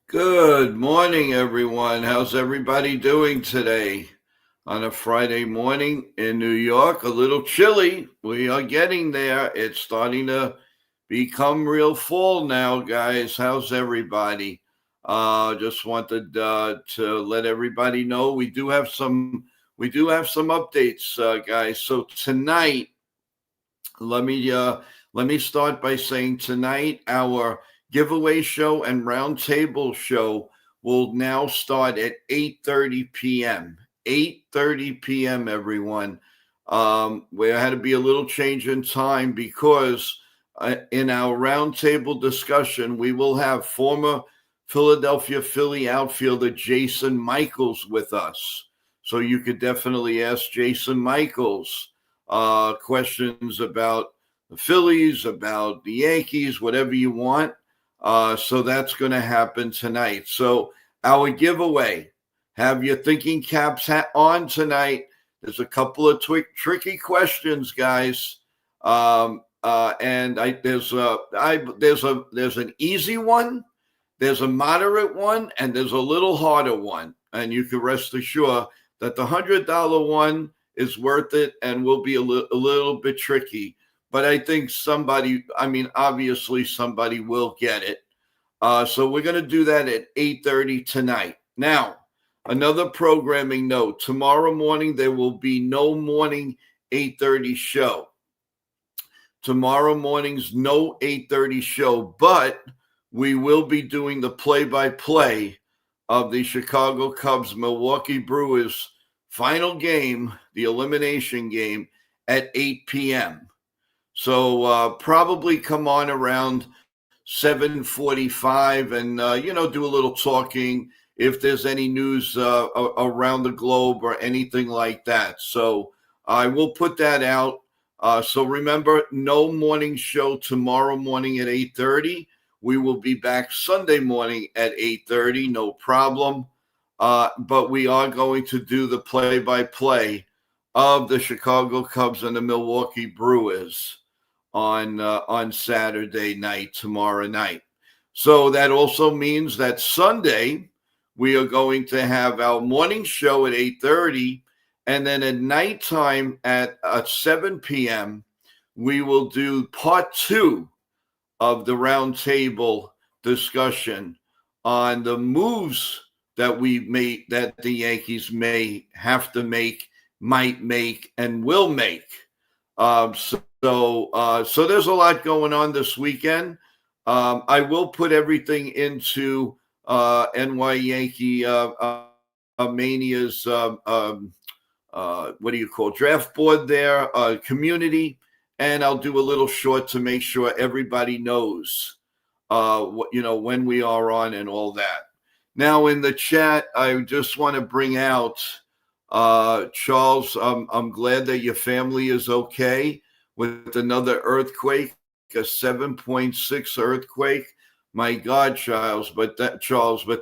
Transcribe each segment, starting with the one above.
Good morning, everyone. How's everybody doing today on a Friday morning in New York? A little chilly. We are getting there. It's starting to become real fall now, guys. How's everybody? Just wanted to let everybody know we do have some updates, guys. So tonight, let me uh, let me start by saying tonight our giveaway show and roundtable show will now start at 8:30 p.m. 8:30 p.m. Everyone, we had to be a little change in time because in our roundtable discussion we will have former Philadelphia Philly outfielder Jason Michaels with us. So you could definitely ask Jason Michaels questions about the Phillies, about the Yankees, whatever you want. So that's going to happen tonight. So our giveaway, have your thinking caps on tonight. There's a couple of tricky questions, guys. And there's an easy one, there's a moderate one, and there's a little harder one. And you can rest assured that the $100 one is worth it and will be a little bit tricky. But I think obviously somebody will get it. So we're going to do that at 8:30 tonight. Now, another programming note. Tomorrow morning, there will be no morning 8:30 show. Tomorrow morning's no 8:30 show, but we will be doing the play-by-play of the Chicago Cubs Milwaukee Brewers final game, the elimination game, at 8 p.m. So probably come on around 7:45 and do a little talking if there's any news around the globe or anything like that. So I will put that out. So remember, no morning show tomorrow morning at 8:30. We will be back Sunday morning at 8:30, no problem. But we are going to do the play-by-play of the Chicago Cubs and the Milwaukee Brewers on Saturday night, tomorrow night. So that also means that Sunday we are going to have our morning show at 8:30, and then at nighttime at 7 p.m. we will do part 2 of the roundtable discussion on the moves that the Yankees may have to make, might make, and will make. So there's a lot going on this weekend. I will put everything into NYYankeeMania's draft board there, community, and I'll do a little short to make sure everybody knows when we are on and all that. Now in the chat, I just want to bring out Charles. I'm glad that your family is okay with another earthquake, a 7.6 earthquake. My God, Charles, but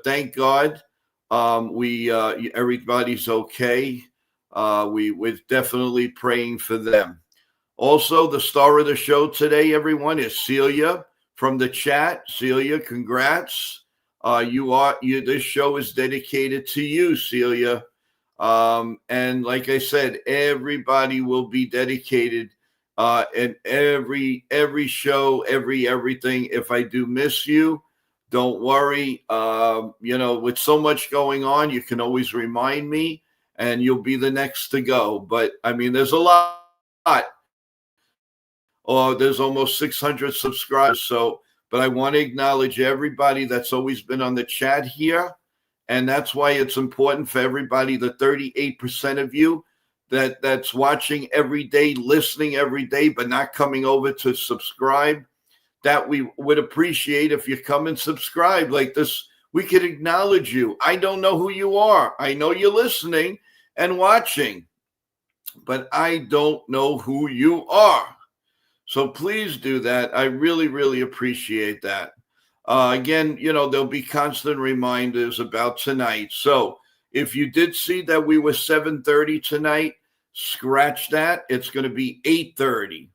thank God, everybody's okay. We're definitely praying for them. Also, the star of the show today, everyone, is Celia from the chat. Celia, congrats. This show is dedicated to you, Celia. And like I said, everybody will be dedicated and every show, everything. If I do miss you, don't worry. With so much going on, you can always remind me and you'll be the next to go. But there's a lot. There's almost 600 subscribers. But I want to acknowledge everybody that's always been on the chat here. And that's why it's important for everybody, the 38% of you that's watching every day, listening every day, but not coming over to subscribe, that we would appreciate if you come and subscribe like this. We could acknowledge you. I don't know who you are. I know you're listening and watching, but I don't know who you are. So please do that. I really, really appreciate that. Again, there'll be constant reminders about tonight. So if you did see that we were 7:30 tonight, scratch that. It's going to be 8:30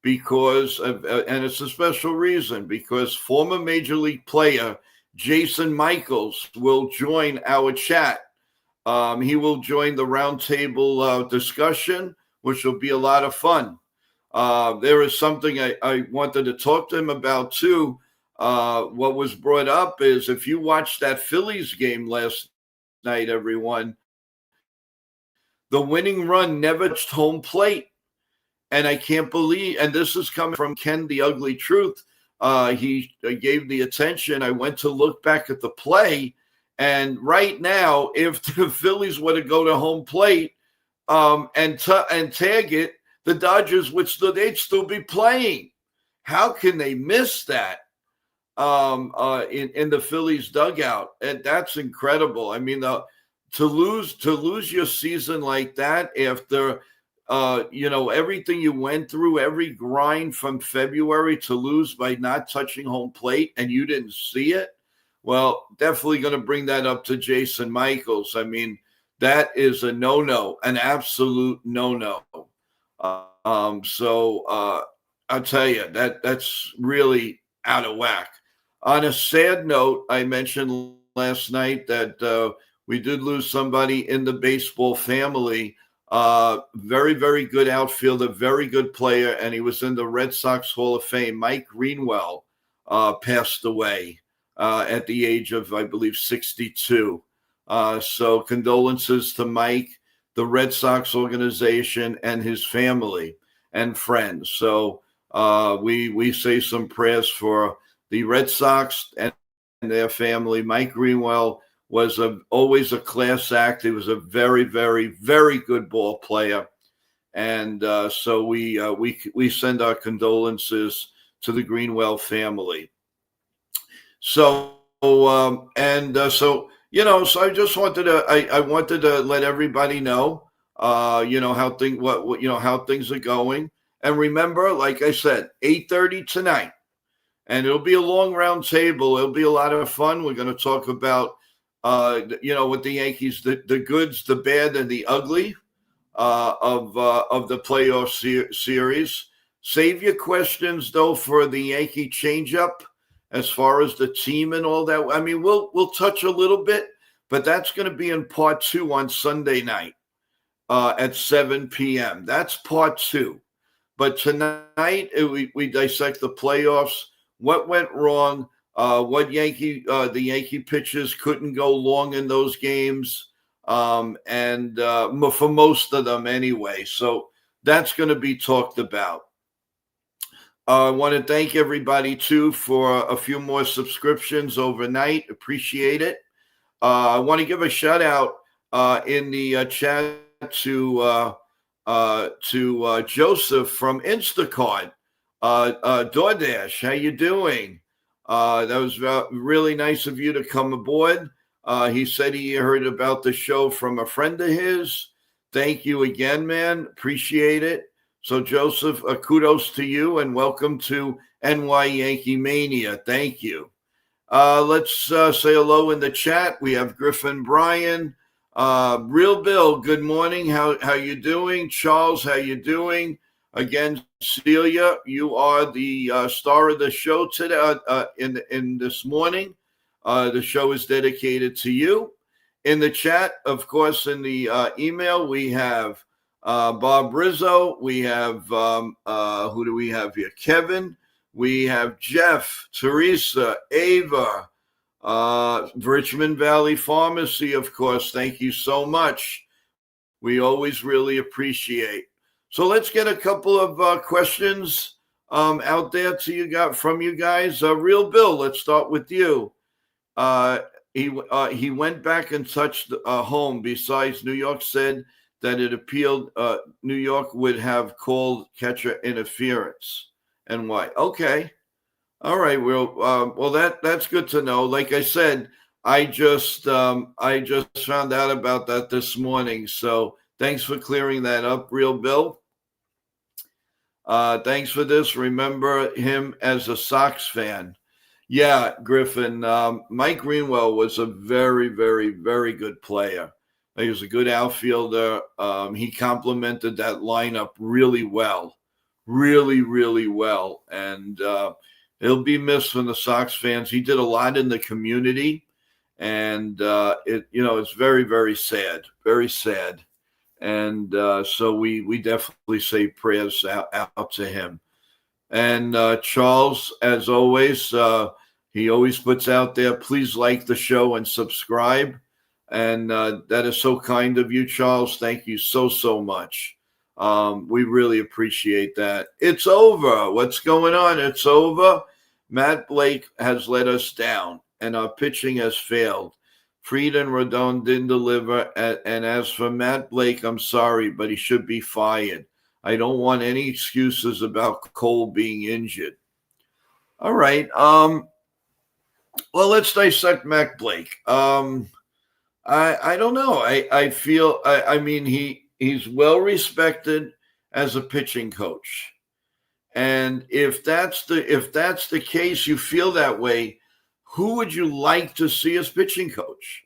and it's a special reason, because former Major League player Jason Michaels will join our chat. He will join the roundtable discussion, which will be a lot of fun. There is something I wanted to talk to him about too. What was brought up is if you watched that Phillies game last night, everyone, the winning run never touched home plate. And I can't believe, and this is coming from Ken, the Ugly Truth. He gave the attention. I went to look back at the play. And right now, if the Phillies were to go to home plate and tag it, the Dodgers they'd still be playing. How can they miss that in the Phillies dugout? And that's incredible. I mean, to lose your season like that after everything you went through, every grind from February to lose by not touching home plate, and you didn't see it. Well, definitely going to bring that up to Jason Michaels. I mean, that is a no-no, an absolute no-no. So I'll tell you that's really out of whack. On a sad note, I mentioned last night that we did lose somebody in the baseball family. Very, very good outfielder, very good player, and he was in the Red Sox Hall of Fame. Mike Greenwell passed away at the age of, I believe, 62. So condolences to Mike, the Red Sox organization, and his family and friends. So we say some prayers for the Red Sox and their family. Mike Greenwell was always a class act. He was a very, very, very good ball player. And so we send our condolences to the Greenwell family. So so I just wanted I wanted to let everybody know how things are going. And remember, like I said, 8:30 tonight, and it'll be a long round table. It'll be a lot of fun. We're going to talk about with the Yankees, the goods, the bad, and the ugly of the playoff series. Save your questions though for the Yankee changeup as far as the team and all that. I mean, we'll touch a little bit, but that's going to be in part 2 on Sunday night at 7 p.m. That's part 2. But tonight we dissect the playoffs. What went wrong? What the Yankee pitchers couldn't go long in those games, and for most of them anyway. So that's going to be talked about. I want to thank everybody too for a few more subscriptions overnight. Appreciate it. I want to give a shout out in the chat to Joseph from Instacart, DoorDash. How you doing? That was really nice of you to come aboard. He said he heard about the show from a friend of his. Thank you again, man. Appreciate it. So, Joseph, kudos to you and welcome to NYYankeeMania. Thank you. Let's say hello in the chat. We have Griffin Bryan. Real Bill, good morning. How you doing? Charles, how you doing? Again, Celia, you are the star of the show today. In this morning, the show is dedicated to you. In the chat, of course, in the email, we have Bob Rizzo. We have who do we have here? Kevin. We have Jeff, Teresa, Ava, Richmond Valley Pharmacy, of course. Thank you so much. We always really appreciate. So let's get a couple of questions out there from you guys. Real Bill, let's start with you. He went back and touched home. Besides, New York said that it appealed. New York would have called catcher interference. And why? Okay. All right. Well, that's good to know. Like I said, I just found out about that this morning. So thanks for clearing that up, Real Bill. Thanks for this. Remember him as a Sox fan. Yeah, Griffin. Mike Greenwell was a very, very, very good player. He was a good outfielder. He complemented that lineup really well. Really, really well. And He'll be missed from the Sox fans. He did a lot in the community, and it's very, very sad, very sad. And so we definitely say prayers out to him. And Charles, as always, he always puts out there, please like the show and subscribe. And that is so kind of you, Charles. Thank you so, so much. We really appreciate that. It's over. What's going on? It's over. Matt Blake has let us down, and our pitching has failed. Fried and Rodon didn't deliver. And as for Matt Blake, I'm sorry, but he should be fired. I don't want any excuses about Cole being injured. All right. Well, let's dissect Matt Blake. I don't know. I feel I mean he's well respected as a pitching coach. And if that's the case, you feel that way, who would you like to see as pitching coach?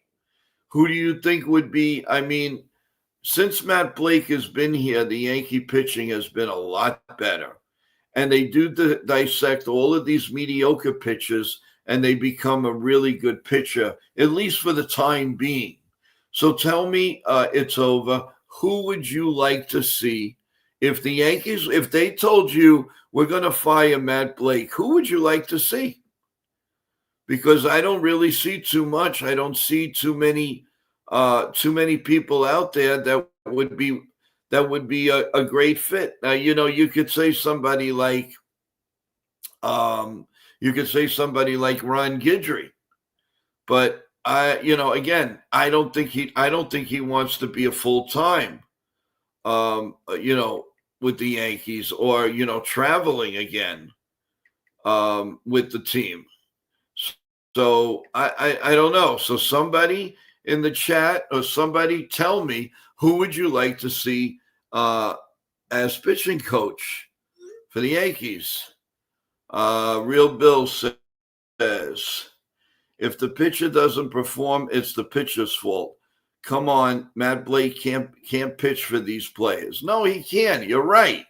Who do you think would be? I mean, since Matt Blake has been here, the Yankee pitching has been a lot better. And they do dissect all of these mediocre pitchers, and they become a really good pitcher, at least for the time being. So tell me, it's over. Who would you like to see? If the Yankees, if they told you we're going to fire Matt Blake, who would you like to see? Because I don't really see too much. I don't see too many people out there that would be a great fit. Now, you could say somebody like Ron Guidry, but again, I don't think he wants to be a full-time, with the Yankees or, traveling again, with the team. So I don't know. So somebody in the chat or somebody tell me, who would you like to see as pitching coach for the Yankees? Real Bill says, if the pitcher doesn't perform, it's the pitcher's fault. Come on, Matt Blake can't pitch for these players. No, he can. You're right.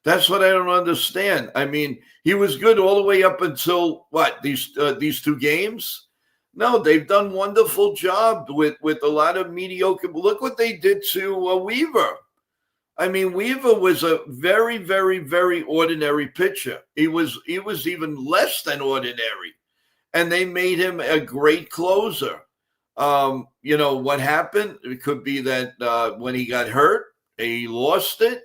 That's what I don't understand. I mean, he was good all the way up until these 2 games? No, they've done wonderful job with a lot of mediocre. Look what they did to Weaver. I mean, Weaver was a very, very, very ordinary pitcher. He was even less than ordinary, and they made him a great closer. What happened? It could be that when he got hurt, he lost it.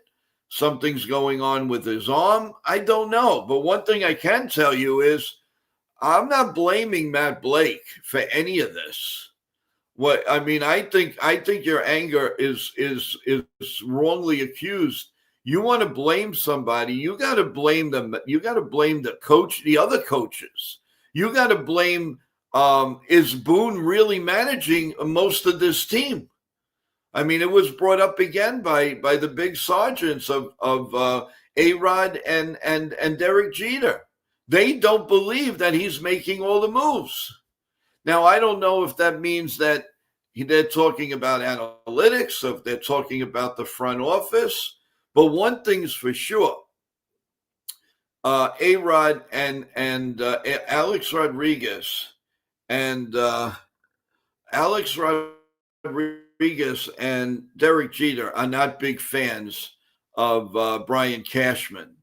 Something's going on with his arm. I don't know. But one thing I can tell you is I'm not blaming Matt Blake for any of this. I think your anger is wrongly accused. You want to blame somebody, you got to blame them. You got to blame the coach, the other coaches. You got to blame, is Boone really managing most of this team? I mean, it was brought up again by the big sergeants of A-Rod and Derek Jeter. They don't believe that he's making all the moves. Now, I don't know if that means that they're talking about analytics, or if they're talking about the front office. But one thing's for sure, A-Rod and Alex Rodriguez and Derek Jeter are not big fans of Brian Cashman.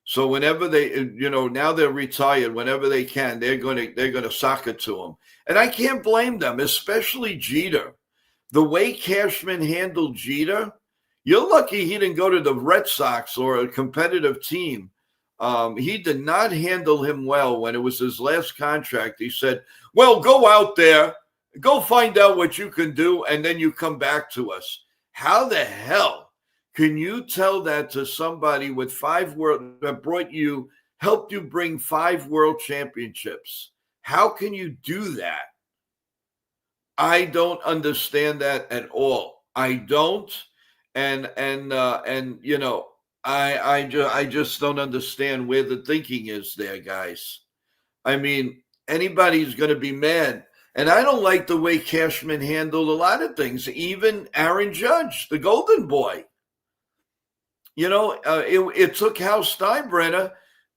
So whenever they, now they're retired, whenever they can, they're going to sock it to him. And I can't blame them, especially Jeter. The way Cashman handled Jeter, you're lucky he didn't go to the Red Sox or a competitive team. He did not handle him well when it was his last contract. He said, well, go out there, go find out what you can do, and then you come back to us. How the hell can you tell that to somebody with helped you bring 5 world championships? How can you do that? I don't understand that at all. I don't. I just don't understand where the thinking is there, guys. I mean, anybody's going to be mad. And I don't like the way Cashman handled a lot of things, even Aaron Judge, the golden boy. It took Hal Steinbrenner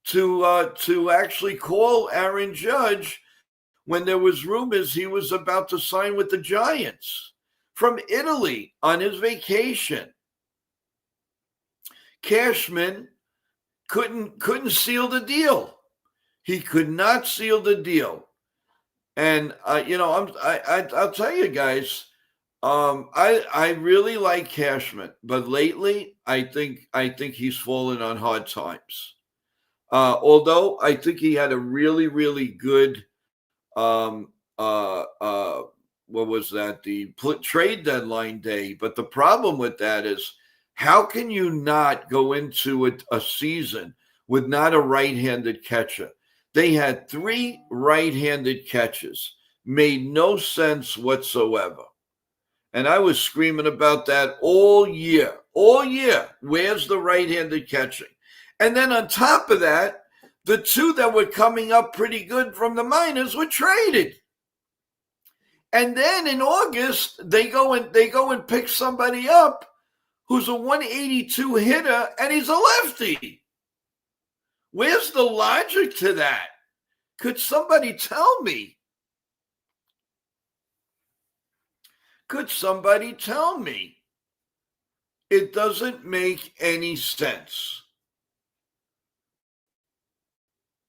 to actually call Aaron Judge when there was rumors he was about to sign with the Giants from Italy on his vacation. Cashman couldn't seal the deal. He could not seal the deal. And I'll tell you guys, I really like Cashman, but lately I think he's fallen on hard times. Although I think he had a really, really good what was that, the trade deadline day. But the problem with that is, how can you not go into a season with not a right-handed catcher? They had 3 right-handed catches. Made no sense whatsoever. And I was screaming about that all year. All year. Where's the right-handed catching? And then on top of that, the 2 that were coming up pretty good from the minors were traded. And then in August, they go and pick somebody up who's a 182 hitter, and he's a lefty. Where's the logic to that? Could somebody tell me? Could somebody tell me? It doesn't make any sense.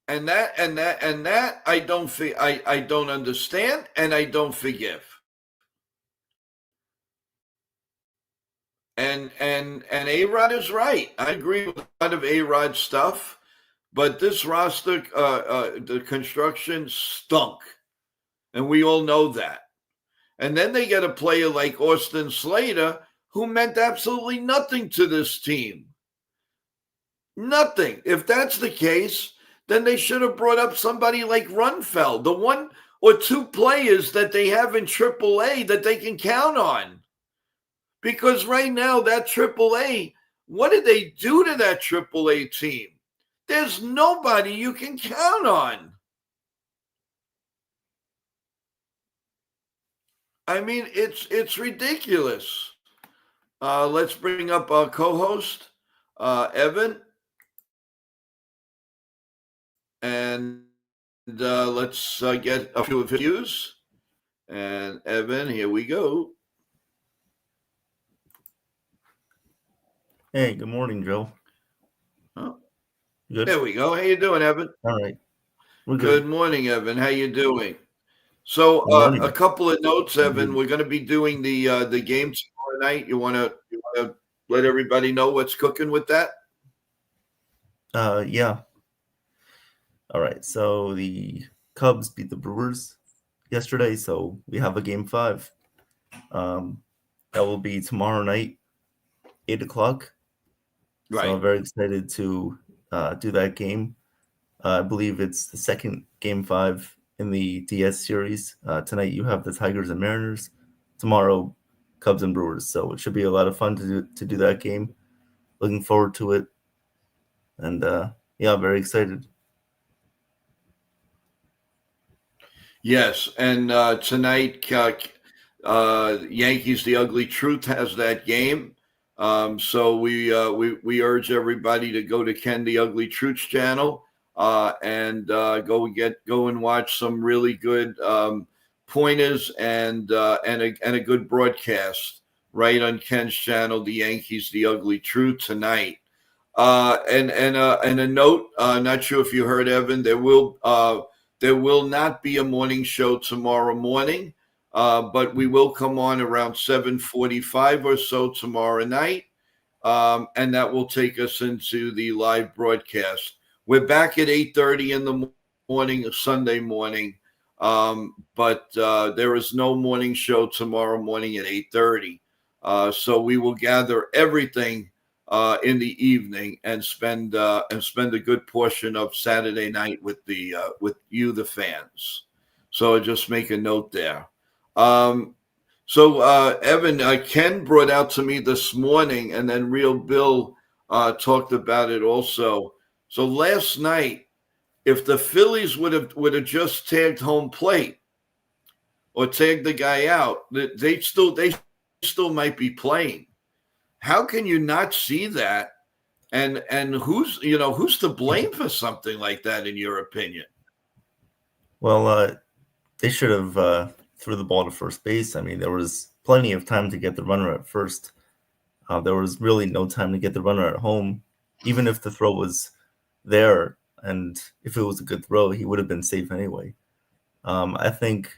And that I don't understand, and I don't forgive. And A-Rod is right. I agree with a lot of A-Rod stuff, but this roster, the construction stunk, and we all know that. And then they get a player like Austin Slater, who meant absolutely nothing to this team. Nothing. If that's the case, then they should have brought up somebody like Runfeld, the 1 or 2 players that they have in AAA that they can count on. Because right now, that AAA, what did they do to that AAA team? There's nobody you can count on. I mean, it's ridiculous. Let's bring up our co-host, Evan. And let's get a few of his views. And Evan, here we go. Hey, good morning, Joe. Oh, good. There we go. How you doing, Evan? All right. We're good morning, Evan. How you doing? So a couple of notes, Evan. We're going to be doing the game tomorrow night. You want to let everybody know what's cooking with that? Yeah. All right. So the Cubs beat the Brewers yesterday, so we have a game 5. That will be tomorrow night, 8:00. Right. So I'm very excited to do that game. I believe it's the second game 5 in the DS series. Tonight you have the Tigers and Mariners. Tomorrow, Cubs and Brewers. So it should be a lot of fun to do that game. Looking forward to it. And yeah, very excited. Yes, and tonight, Yankees The Ugly Truth has that game. So we urge everybody to go to Ken The Ugly Truth's channel and go and watch some really good pointers and a good broadcast right on Ken's channel, The Yankees The Ugly Truth, tonight. And a note, not sure if you heard, Evan, there will not be a morning show tomorrow morning, but we will come on around 7:45 or so tomorrow night, and that will take us into the live broadcast. We're back at 8:30 in the morning, Sunday morning, but there is no morning show tomorrow morning at 8:30. So we will gather everything in the evening and spend a good portion of Saturday night with you, the fans. So just make a note there. So Evan, Ken brought out to me this morning, and then Real Bill talked about it also. So last night, if the Phillies would have just tagged home plate or tagged the guy out, they still might be playing. How can you not see that And who's to blame for something like that, in your opinion? Well, they should have threw the ball to first base. I mean, there was plenty of time to get the runner at first. There was really no time to get the runner at home. Even if the throw was there, and if it was a good throw, he would have been safe anyway. I think,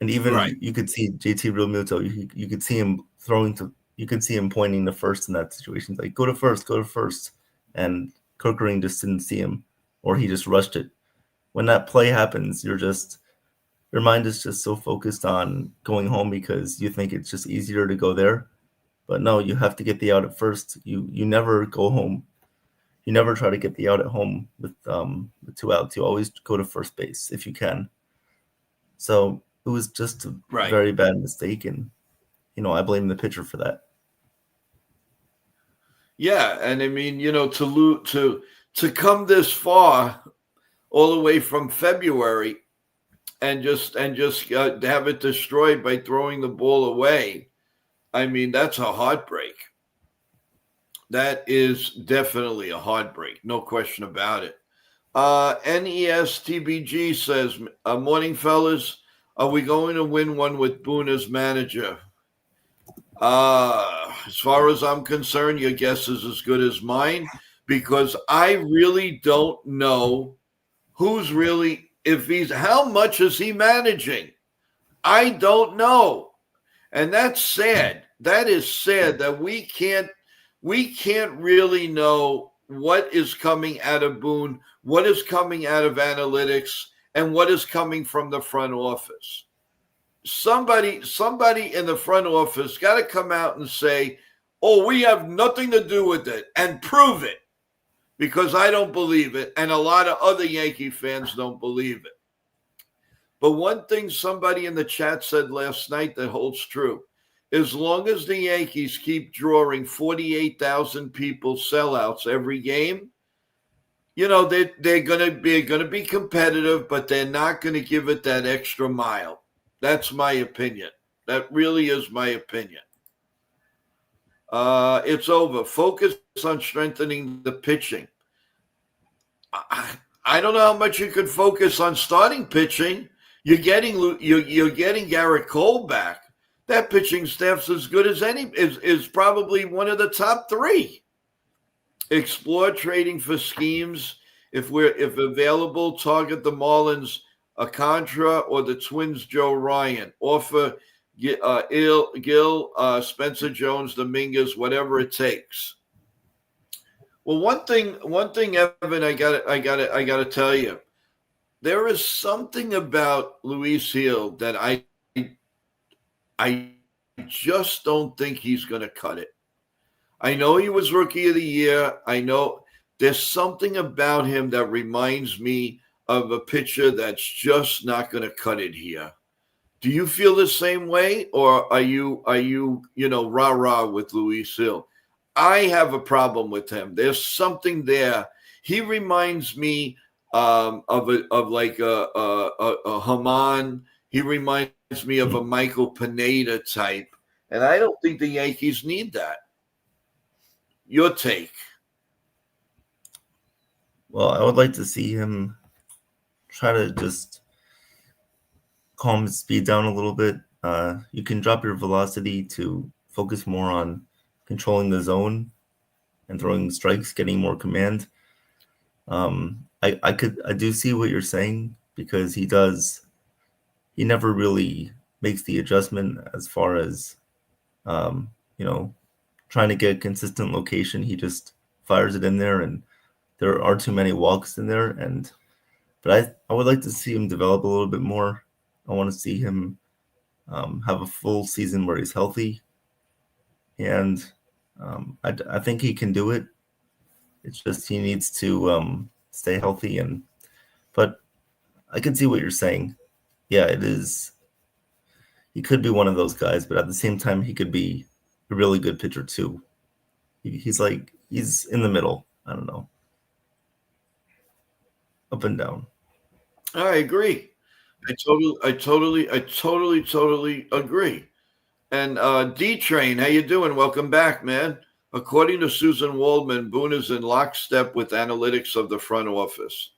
and even Right. you could see JT Realmuto. You could see him throwing to. You could see him pointing to first in that situation. Like, go to first, go to first. And Kirkering just didn't see him, or he just rushed it. When that play happens, your mind is just so focused on going home because you think it's just easier to go there. But no, you have to get the out at first. You never go home. You never try to get the out at home with two outs. You always go to first base if you can. So it was just a Right. very bad mistake, and I blame the pitcher for that. Yeah, and I mean, to come this far, all the way from February, and just have it destroyed by throwing the ball away. I mean, that's a heartbreak. That is definitely a heartbreak, no question about it. NESTBG says, "Morning, fellas. Are we going to win one with Boone as manager?" As far as I'm concerned, your guess is as good as mine, because I really don't know who's really, if he's, how much is he managing? I don't know. And that's sad. That is sad that we can't really know what is coming out of Boone, what is coming out of analytics, and what is coming from the front office. Somebody in the front office got to come out and say, "Oh, we have nothing to do with it," and prove it, because I don't believe it, and a lot of other Yankee fans don't believe it. But one thing somebody in the chat said last night that holds true: as long as the Yankees keep drawing 48,000 people sellouts every game, they're gonna be competitive, but they're not gonna give it that extra mile. That's my opinion. That really is my opinion. It's over. Focus on strengthening the pitching. I don't know how much you could focus on starting pitching. You're getting Garrett Cole back. That pitching staff's as good as any, is probably one of the top three. Explore trading for schemes. If available, target the Marlins, Alcantara, or the Twins, Joe Ryan. Offer Gil, Spencer Jones, Dominguez, whatever it takes. Well, one thing, Evan, I got to tell you, there is something about Luis Hill that I just don't think he's going to cut it. I know he was Rookie of the Year. I know there's something about him that reminds me of a pitcher that's just not going to cut it here. Do you feel the same way, or are you rah rah with Luis Hill? I have a problem with him. There's something there. He reminds me of like a Haman. He reminds me of a Michael Pineda type, and I don't think the Yankees need that. Your take? Well, I would like to see him try to just calm his speed down a little bit. You can drop your velocity to focus more on controlling the zone and throwing strikes, getting more command. I do see what you're saying, because he never really makes the adjustment as far as trying to get a consistent location. He just fires it in there, and there are too many walks in there. But I would like to see him develop a little bit more. I want to see him have a full season where he's healthy, and I think he can do it. It's just he needs to stay healthy. But I can see what you're saying. Yeah, it is. He could be one of those guys, but at the same time, he could be a really good pitcher too. He's in the middle. I don't know, up and down. I agree. I totally agree. And D Train, how you doing? Welcome back, man. According to Susan Waldman, Boone is in lockstep with analytics of the front office.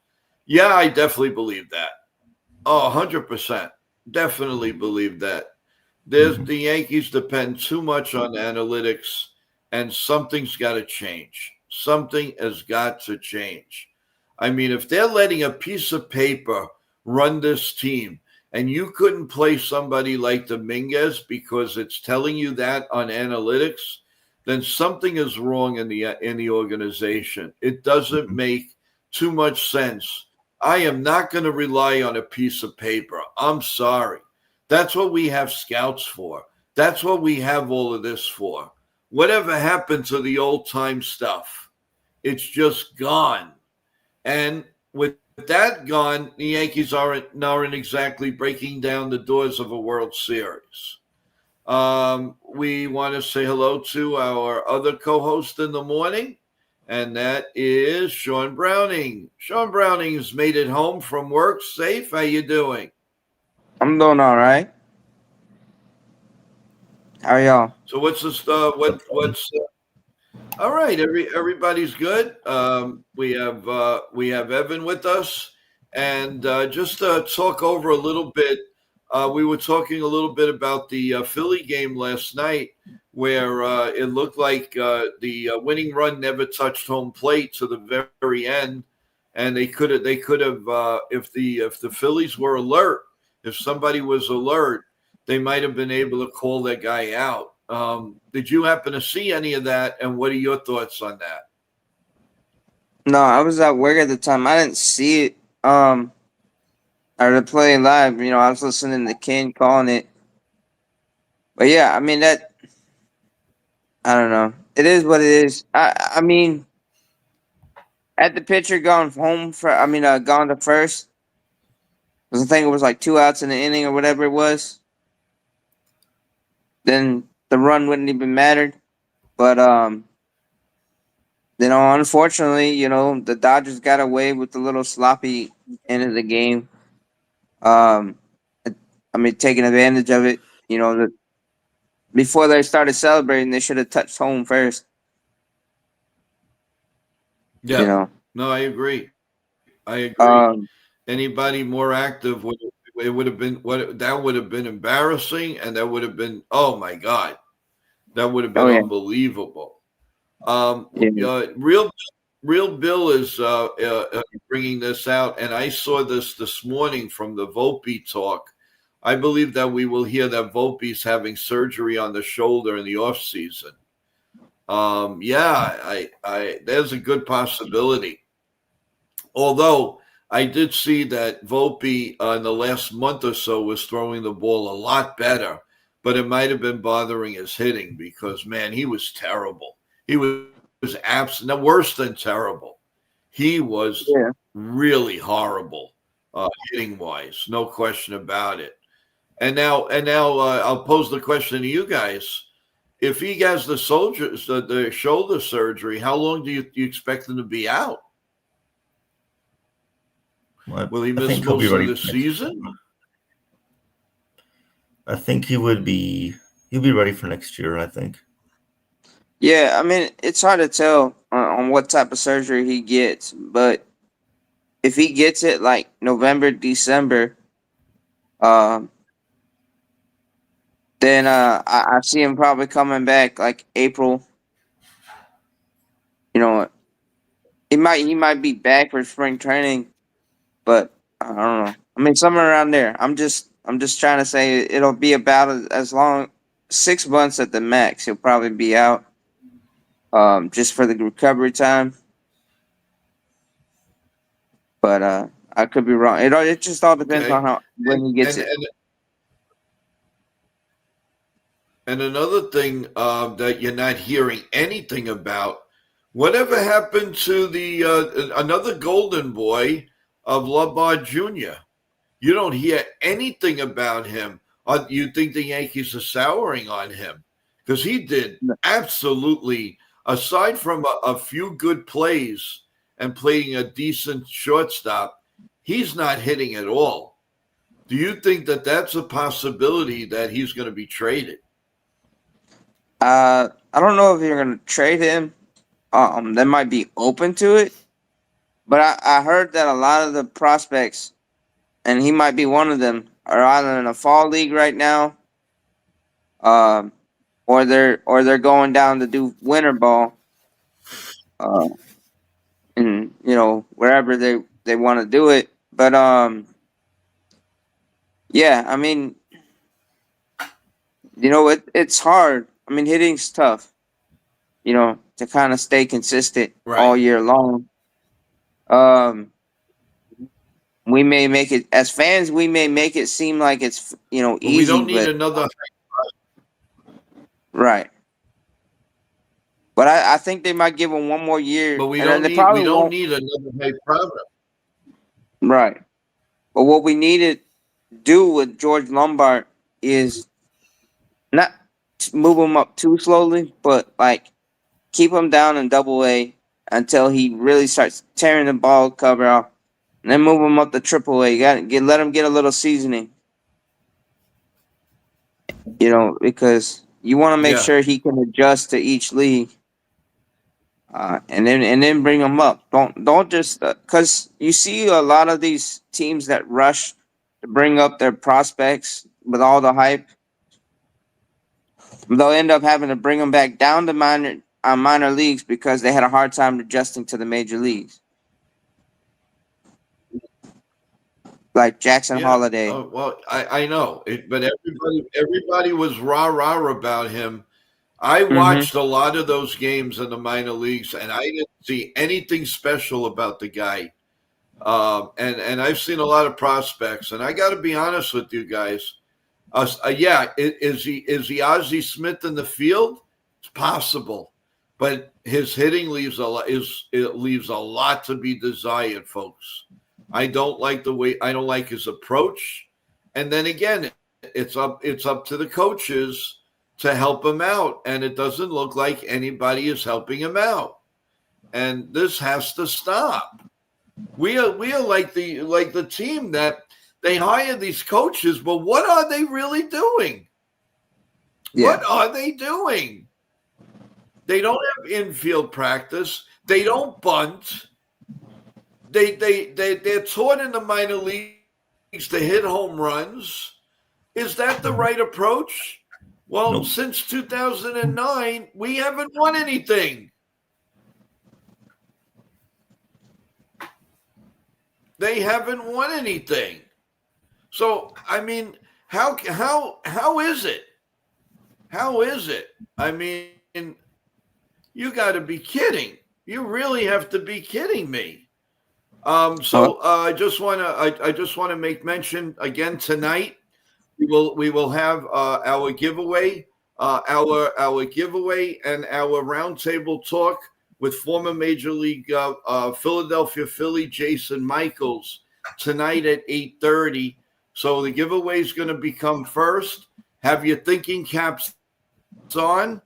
Yeah, I definitely believe that. Oh, 100%. Definitely believe that. The Yankees depend too much on analytics, and something's got to change. Something has got to change. I mean, if they're letting a piece of paper run this team, and you couldn't play somebody like Dominguez because it's telling you that on analytics, then something is wrong in the organization. It doesn't make too much sense. I am not going to rely on a piece of paper. I'm sorry. That's what we have scouts for. That's what we have all of this for. Whatever happened to the old time stuff? It's just gone. And with that gone, the Yankees aren't exactly breaking down the doors of a World Series. We want to say hello to our other co-host in the morning, and that is Sean Browning. Sean Browning has made it home from work safe. How you doing? I'm doing all right. How are y'all? So what's this? What's all right? Everybody's good. We have Evan with us, and just to talk over a little bit. We were talking a little bit about the Philly game last night, where it looked like the winning run never touched home plate to the very end, and they could have if the Phillies were alert, if somebody was alert, they might have been able to call that guy out. Did you happen to see any of that? And what are your thoughts on that? No, I was at work at the time. I didn't see it. I was playing live. I was listening to Ken calling it. But yeah, I mean that. I don't know. It is what it is. I mean, at the pitcher going home for. Gone to first. Because I think it was like 2 outs in the inning or whatever it was. Then the run wouldn't even mattered. But unfortunately, the Dodgers got away with the little sloppy end of the game. Um, taking advantage of it. Before they started celebrating, they should have touched home first. You Yeah, know. no, I agree. I agree. Um. Anybody more active would it would have been what that would have been embarrassing, and that would have been, oh my God, that would have Oh been yeah. unbelievable. Yeah. Real Bill is bringing this out, and I saw this morning from the Volpe talk. I believe that we will hear that Volpe's having surgery on the shoulder in the off season. Yeah, I there's a good possibility. Although I did see that Volpe in the last month or so was throwing the ball a lot better, but it might have been bothering his hitting because, man, he was terrible. He was absolutely worse than terrible. He was Yeah. really horrible hitting wise, no question about it. And now, I'll pose the question to you guys: if he has the shoulder surgery, how long do you expect him to be out? Well, Will he I miss think he'll be most of ready the for next year. season? I think he'll be ready for next year, I think. Yeah. It's hard to tell on what type of surgery he gets, but if he gets it like November, December, um, then I see him probably coming back like April. You know, he might be back for spring training, but I don't know. Somewhere around there. I'm just trying to say it'll be about as long 6 months at the max. He'll probably be out. Just for the recovery time. But I could be wrong. It just all depends on Okay. how when And he gets and it. and, and another thing that you're not hearing anything about, whatever happened to the another golden boy of Lombard Jr.? You don't hear anything about him. You think the Yankees are souring on him because he did absolutely, aside from a few good plays and playing a decent shortstop, he's not hitting at all. Do you think that that's a possibility that he's going to be traded? I I don't know if you're gonna trade him. They might be open to it, but I heard that a lot of the prospects, and he might be one of them, are either in a fall league right now, um, or they're going down to do winter ball, uh, and wherever they want to do it. But yeah, I mean, it's hard. I mean, hitting's tough. To kind of stay consistent all Right. year long. Um, we may make it as fans, we may make it seem like it's But we easy, don't need but another. right. But I think they might give him one more year, But we and then don't they need. We probably don't won't. need another high problem. Right. But what we need to do with George Lombard is not move him up too slowly, but like keep him down in Double A until he really starts tearing the ball cover off, and then move him up to Triple A. You got to let him get a little seasoning, because you want to make Yeah. sure he can adjust to each league, and then bring him up. Don't just because you see a lot of these teams that rush to bring up their prospects with all the hype. They'll end up having to bring them back down to minor leagues because they had a hard time adjusting to the major leagues, like Jackson Yeah. Holiday. Well, I know it, but everybody was rah about him. I Mm-hmm. watched a lot of those games in the minor leagues, and I didn't see anything special about the guy. And I've seen a lot of prospects, and I got to be honest with you guys. Yeah, is he Ozzie Smith in the field? It's possible, but his hitting leaves a lot. It leaves a lot to be desired, folks. I don't like his approach, and then again, it's up to the coaches to help him out, and it doesn't look like anybody is helping him out, and this has to stop. We are like the team that they hire these coaches, but what are they really doing? Yeah. What are they doing? They don't have infield practice. They don't bunt. They're taught in the minor leagues to hit home runs. Is that the right approach? Well, Nope. since 2009, we haven't won anything. They haven't won anything. So, I mean, how is it? How is it? I mean, you got to be kidding. You really have to be kidding me. Huh? I just want to make mention again tonight. We will have our giveaway, our giveaway, and our roundtable talk with former Major League Philadelphia Philly Jason Michaels tonight at 8:30. So the giveaway is going to become first. Have your thinking caps on.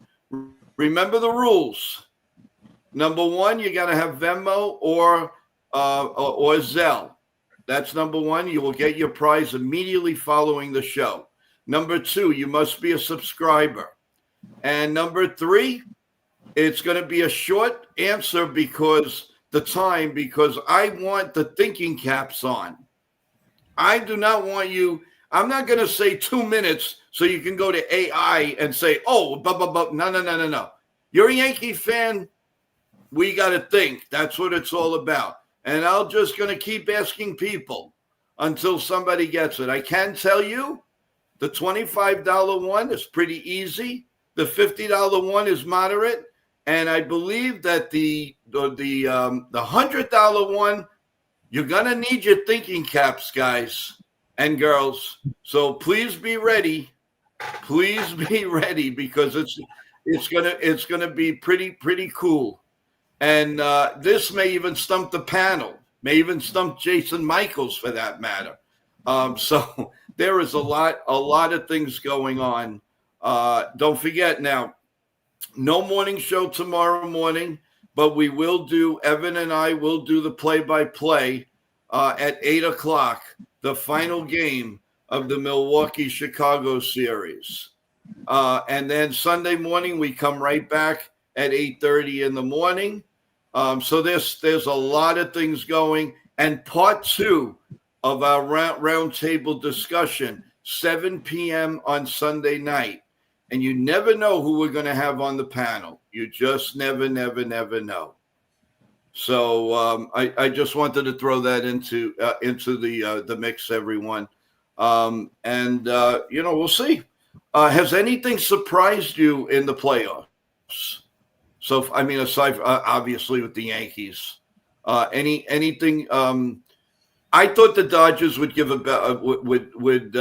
Remember the rules. Number one, you got to have Venmo or Zelle. That's number one. You will get your prize immediately following the show. Number two, you must be a subscriber. And number three, it's going to be a short answer because I want the thinking caps on. I do not want you. I'm not going to say 2 minutes so you can go to AI and say, oh, blah, blah, blah. No. You're a Yankee fan. We got to think. That's what it's all about. And I'm just going to keep asking people until somebody gets it. I can tell you the $25 one is pretty easy. The $50 one is moderate. And I believe that the $100 one, you're going to need your thinking caps, guys and girls. So please be ready. Please be ready because it's gonna be pretty cool. And this may even stump the panel, may even stump Jason Michaels for that matter. So there is a lot of things going on. Don't forget now, no morning show tomorrow morning, but Evan and I will do the play-by-play at 8 o'clock, the final game of the Milwaukee-Chicago series. And then Sunday morning we come right back at 8:30 in the morning. So there's a lot of things going. And part 2 of our round table discussion, 7 p.m. on Sunday night. And you never know who we're going to have on the panel. You just never know. So I just wanted to throw that into the mix, everyone. We'll see. Has anything surprised you in the playoffs? So I mean, aside obviously with the Yankees, anything? I thought the Dodgers would give would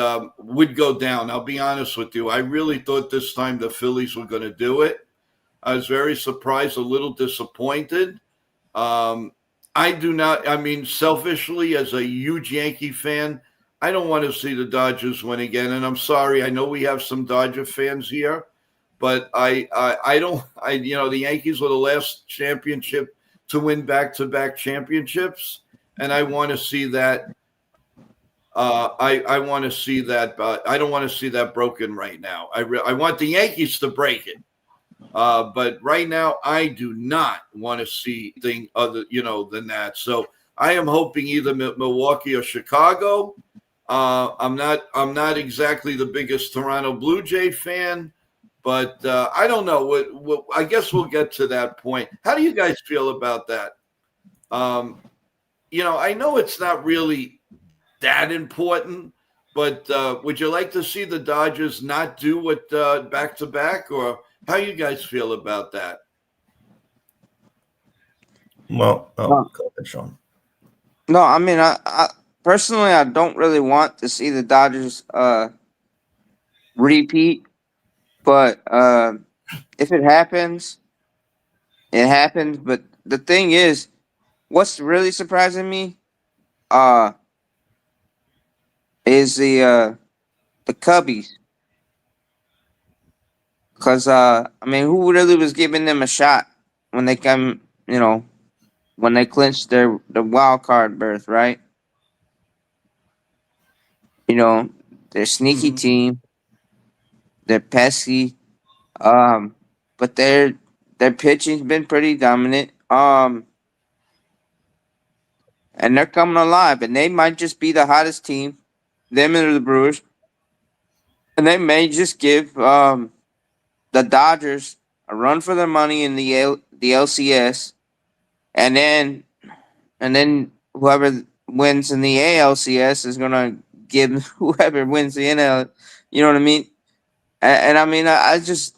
go down. I'll be honest with you. I really thought this time the Phillies were going to do it. I was very surprised, a little disappointed. I do not. I mean, selfishly, as a huge Yankee fan, I don't want to see the Dodgers win again. And I'm sorry. I know we have some Dodger fans here, but I don't. The Yankees were the last championship to win back-to-back championships, and I want to see that. I want to see that, but I don't want to see that broken right now. I want the Yankees to break it. But right now, I do not want to see anything other, than that. So I am hoping either Milwaukee or Chicago. I'm not exactly the biggest Toronto Blue Jay fan, but I don't know. I guess we'll get to that point. How do you guys feel about that? I know it's not really that important, but would you like to see the Dodgers not do what back-to-back, or how you guys feel about that? Well, go ahead, Sean. No, I mean, I personally, I don't really want to see the Dodgers repeat, but if it happens, it happens. But the thing is, what's really surprising me, is the Cubbies, because I mean, who really was giving them a shot when they come, when they clinched the wild card berth, right? They're a sneaky team. They're pesky. But their pitching's been pretty dominant. And they're coming alive, and they might just be the hottest team. Them and the Brewers, and they may just give the Dodgers a run for their money in the LCS, and then whoever wins in the ALCS is gonna give whoever wins the NL. You know what I mean? And I mean, I just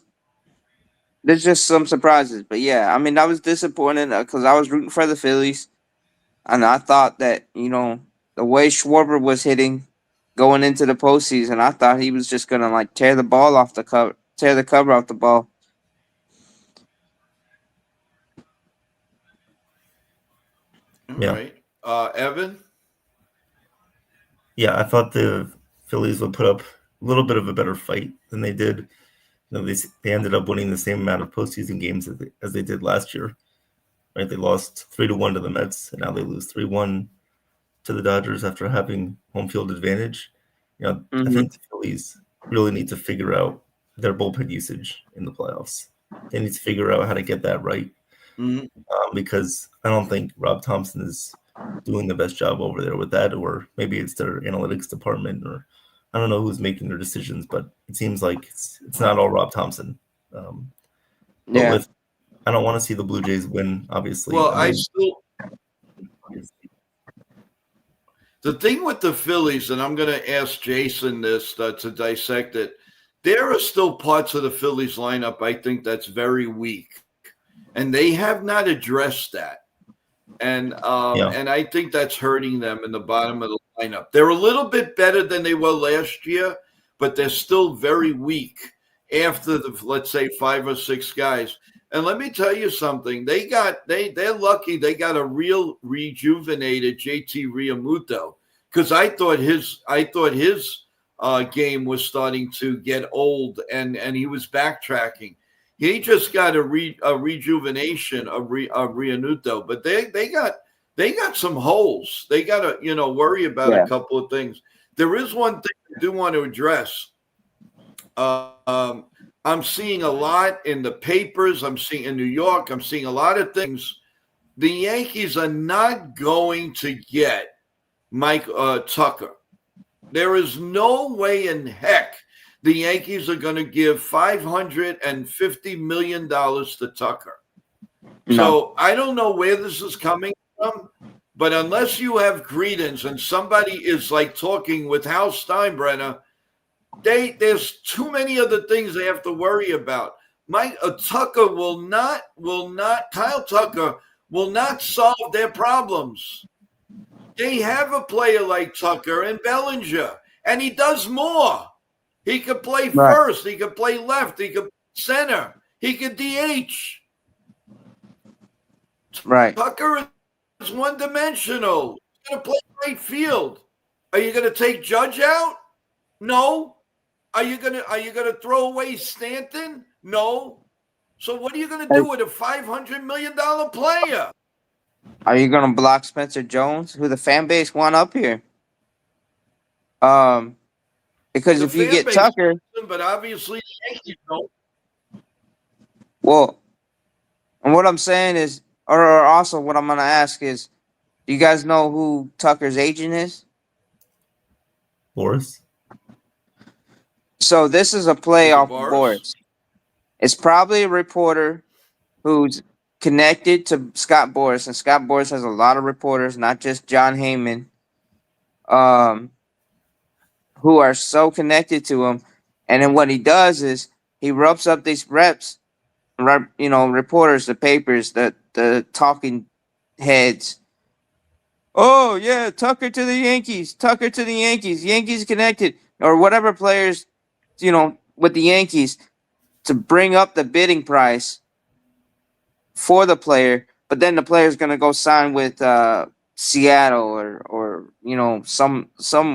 there's just some surprises, but yeah, I mean, I was disappointed because I was rooting for the Phillies, and I thought that the way Schwarber was hitting going into the postseason, I thought he was just gonna like tear the ball off the cover, tear the cover off the ball. All right, Evan. Yeah, I thought the Phillies would put up a little bit of a better fight than they did. They ended up winning the same amount of postseason games as they did last year. Right, they lost 3-1 to the Mets, and now they lose 3-1 to the Dodgers after having home field advantage. I think the Phillies really need to figure out their bullpen usage in the playoffs. They need to figure out how to get that right, because I don't think Rob Thompson is doing the best job over there with that, or maybe it's their analytics department, or I don't know who's making their decisions, but it seems like it's not all Rob Thompson. But I don't want to see the Blue Jays win, obviously. Well, the thing with the Phillies, and I'm going to ask Jason this to dissect it, there are still parts of the Phillies lineup I think that's very weak, and they have not addressed that. And I think that's hurting them in the bottom of the lineup. They're a little bit better than they were last year, but they're still very weak after let's say 5 or 6 guys. And let me tell you something. They're lucky they got a real rejuvenated JT Realmuto, because I thought his game was starting to get old and he was backtracking. He just got a rejuvenation of Realmuto, but they got some holes. They got to worry about a couple of things. There is one thing I do want to address. I'm seeing a lot in the papers. I'm seeing in New York. I'm seeing a lot of things. The Yankees are not going to get Mike Tucker. There is no way in heck the Yankees are going to give $550 million to Tucker. No. So I don't know where this is coming from, but unless you have credence and somebody is like talking with Hal Steinbrenner, there's too many other things they have to worry about. Mike Tucker Kyle Tucker will not solve their problems. They have a player like Tucker and Bellinger, and he does more. He could play first. He could play left. He could play center. He could DH. Right. Tucker is one-dimensional. He's going to play right field. Are you going to take Judge out? No. Are you gonna throw away Stanton? No. So what are you going to do with a $500 million player? Are you going to block Spencer Jones, who the fan base want up here? Because The if you fan get base Tucker, but obviously the Yankees don't. well, and what I'm saying is, or also what I'm going to ask is, do you guys know who Tucker's agent is? Boris? So this is a play off of Boris. It's probably a reporter who's connected to Scott Boras, and Scott Boras has a lot of reporters, not just John Heyman, who are so connected to him. And then what he does is he ropes up these reporters, the papers, the talking heads. Oh yeah, Tucker to the Yankees, Tucker to the Yankees, Yankees connected, or whatever players, with the Yankees to bring up the bidding price for the player, but then the player's gonna go sign with Seattle or some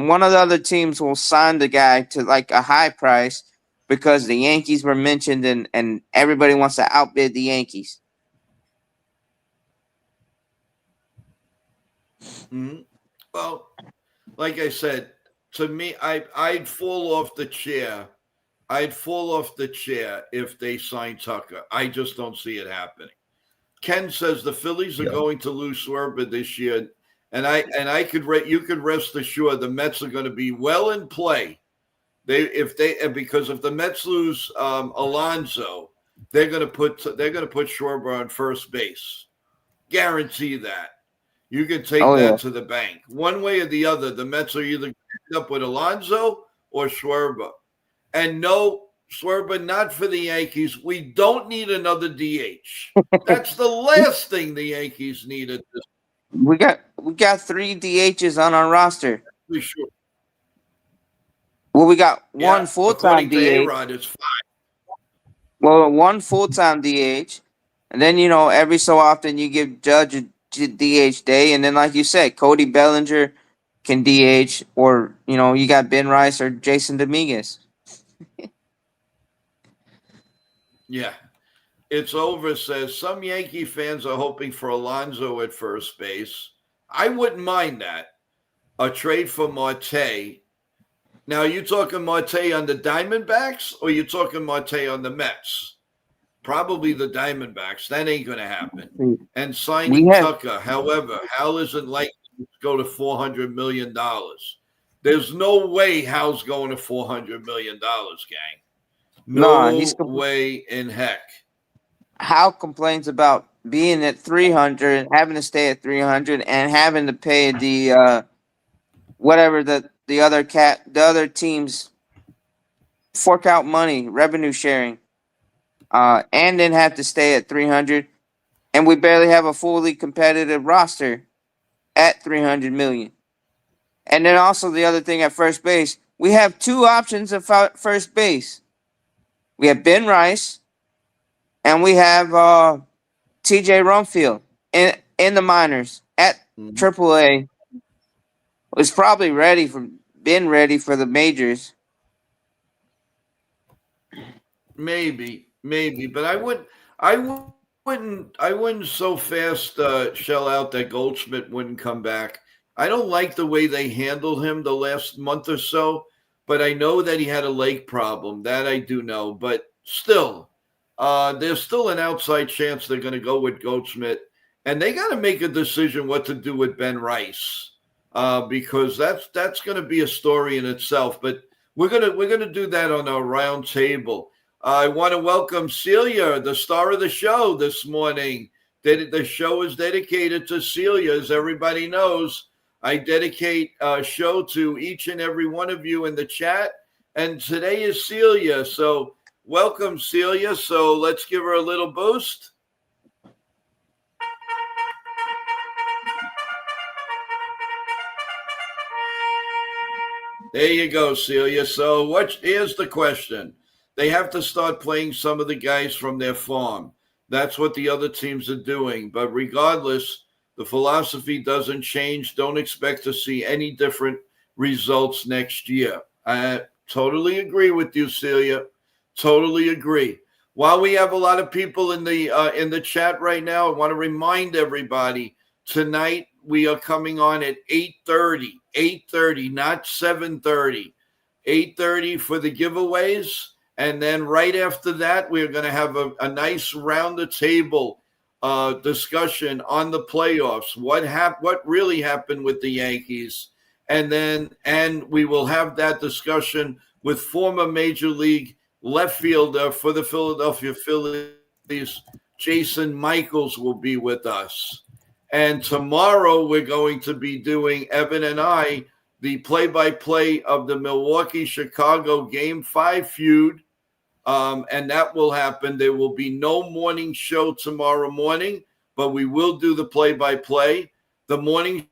one of the other teams will sign the guy to like a high price because the Yankees were mentioned and everybody wants to outbid the Yankees. Mm-hmm. Well, like I said, to me, I'd fall off the chair. I'd fall off the chair if they sign Tucker. I just don't see it happening. Ken says the Phillies are going to lose Schwarber this year, and you could rest assured the Mets are going to be well in play. Because if the Mets lose Alonso, they're going to put Schwarber on first base. Guarantee that. You can take that to the bank. One way or the other, the Mets are either going to end up with Alonso or Schwarber. And no, Schwarber, not for the Yankees. We don't need another DH. That's the last thing the Yankees needed. We got 3 DHs on our roster. For sure. Well, we got one full-time DH. A-Rod, it's 5. Well, one full-time DH, and then every so often you give Judge a DH day, and then like you said, Cody Bellinger can DH, or you got Ben Rice or Jason Dominguez. Yeah. It's over, says some Yankee fans are hoping for Alonso at first base. I wouldn't mind that. A trade for Marte. Now, are you talking Marte on the Diamondbacks or are you talking Marte on the Mets? Probably the Diamondbacks. That ain't going to happen. And signing Tucker, however, Hal isn't likely to go to $400 million. There's no way Hal's going to $400 million, gang. No way in heck. Hal complains about being at 300, having to stay at 300, and having to pay the whatever the other teams fork out money, revenue sharing, and then have to stay at 300, and we barely have a fully competitive roster at 300 million. And then also the other thing at first base, we have 2 options at first base. We have Ben Rice, and we have TJ Rumfield in the minors at AAA. Was probably been ready for the majors. Maybe, but I wouldn't so fast shell out that Goldschmidt wouldn't come back. I don't like the way they handled him the last month or so. but I know that he had a leg problem. That I do know. But still, there's still an outside chance they're going to go with Goldschmidt, and they got to make a decision what to do with Ben Rice, because that's going to be a story in itself. But we're gonna do that on our round table. I want to welcome Celia, the star of the show this morning. The show is dedicated to Celia, as everybody knows. I dedicate a show to each and every one of you in the chat. And today is Celia. So welcome, Celia. So let's give her a little boost. There you go, Celia. So here's the question. They have to start playing some of the guys from their farm. That's what the other teams are doing. But regardless, the philosophy doesn't change. Don't expect to see any different results next year. I totally agree with you, Celia. Totally agree. While we have a lot of people in the chat right now, I want to remind everybody tonight we are coming on at 8:30. 8:30, not 7:30. 8:30 for the giveaways. And then right after that, we're going to have a nice round the table discussion on the playoffs. What really happened with the Yankees? And we will have that discussion with former Major League left fielder for the Philadelphia Phillies, Jason Michaels, will be with us. And tomorrow we're going to be doing, Evan and I, the play-by-play of the Milwaukee-Chicago Game 5 feud. And that will happen. There will be no morning show tomorrow morning, but we will do the play-by-play. The morning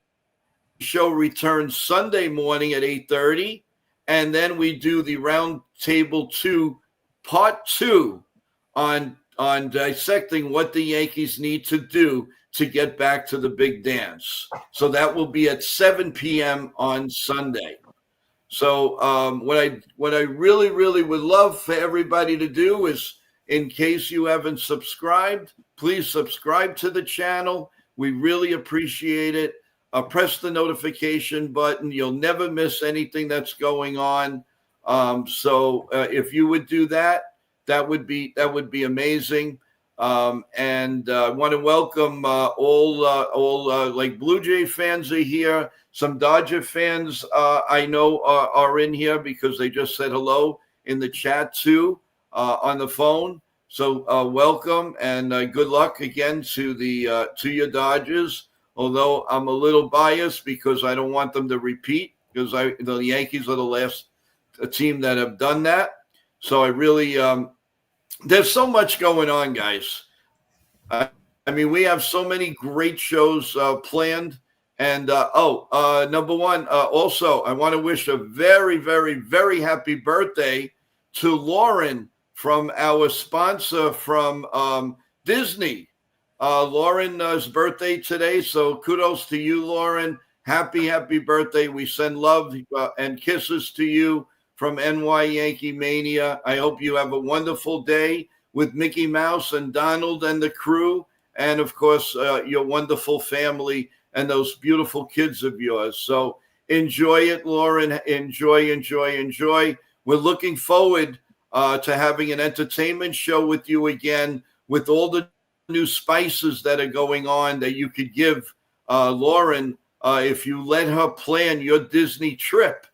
show returns Sunday morning at 8:30, and then we do the Round Table 2, Part 2, on dissecting what the Yankees need to do to get back to the big dance. So that will be at 7 p.m. on Sunday. So what I really, really would love for everybody to do is, in case you haven't subscribed, please subscribe to the channel. We really appreciate it. Press the notification button. You'll never miss anything that's going on. So if you would do that, that would be amazing. And I want to welcome all like Blue Jay fans are here. Some Dodger fans I know are in here because they just said hello in the chat too on the phone. So welcome and good luck again to your Dodgers. Although I'm a little biased because I don't want them to repeat, because the Yankees are the last team that have done that. So I really there's so much going on, guys. I mean, we have so many great shows planned. And number one, also, I want to wish a very, very, very happy birthday to Lauren from our sponsor from Disney. Lauren's birthday today. So kudos to you, Lauren. Happy birthday. We send love and kisses to you from NYYankeeMania. I hope you have a wonderful day with Mickey Mouse and Donald and the crew. And, of course, your wonderful family and those beautiful kids of yours. So enjoy it, Lauren. Enjoy. We're looking forward to having an entertainment show with you again with all the new spices that are going on that you could give Lauren if you let her plan your Disney trip.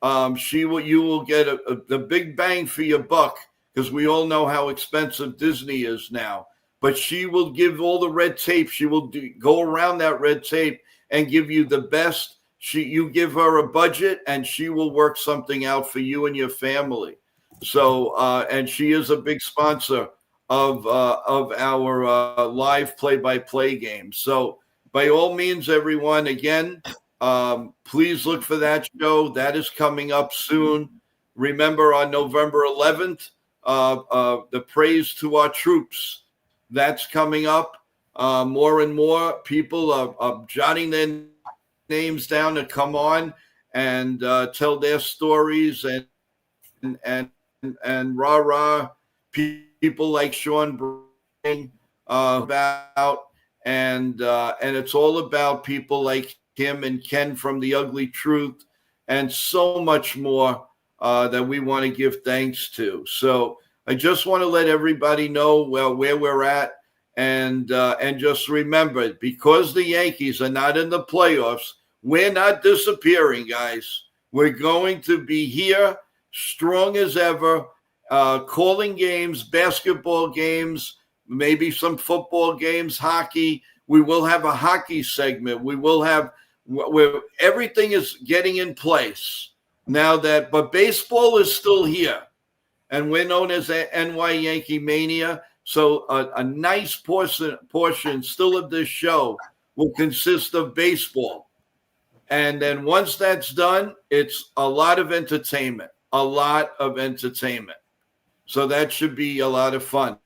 You will get the big bang for your buck, because we all know how expensive Disney is now. But she will give all the red tape. She will go around that red tape and give you the best. You give her a budget, and she will work something out for you and your family. So, and she is a big sponsor of our live play-by-play game. So, by all means, everyone, again, please look for that show. That is coming up soon. Remember, on November 11th, the Praise to Our Troops. That's coming up. More and more people are jotting their names down to come on and tell their stories and rah-rah people like Sean Brady about and it's all about people like him and Ken from The Ugly Truth and so much more. that we want to give thanks to. So I just want to let everybody know where we're at, and just remember, because the Yankees are not in the playoffs, we're not disappearing, guys. We're going to be here, strong as ever, calling games, basketball games, maybe some football games, hockey. We will have a hockey segment. We will have where everything is getting in place now but baseball is still here, and we're known as NYYankeeMania. So a nice portion still of this show will consist of baseball. And then once that's done, it's a lot of entertainment, a lot of entertainment. So that should be a lot of fun.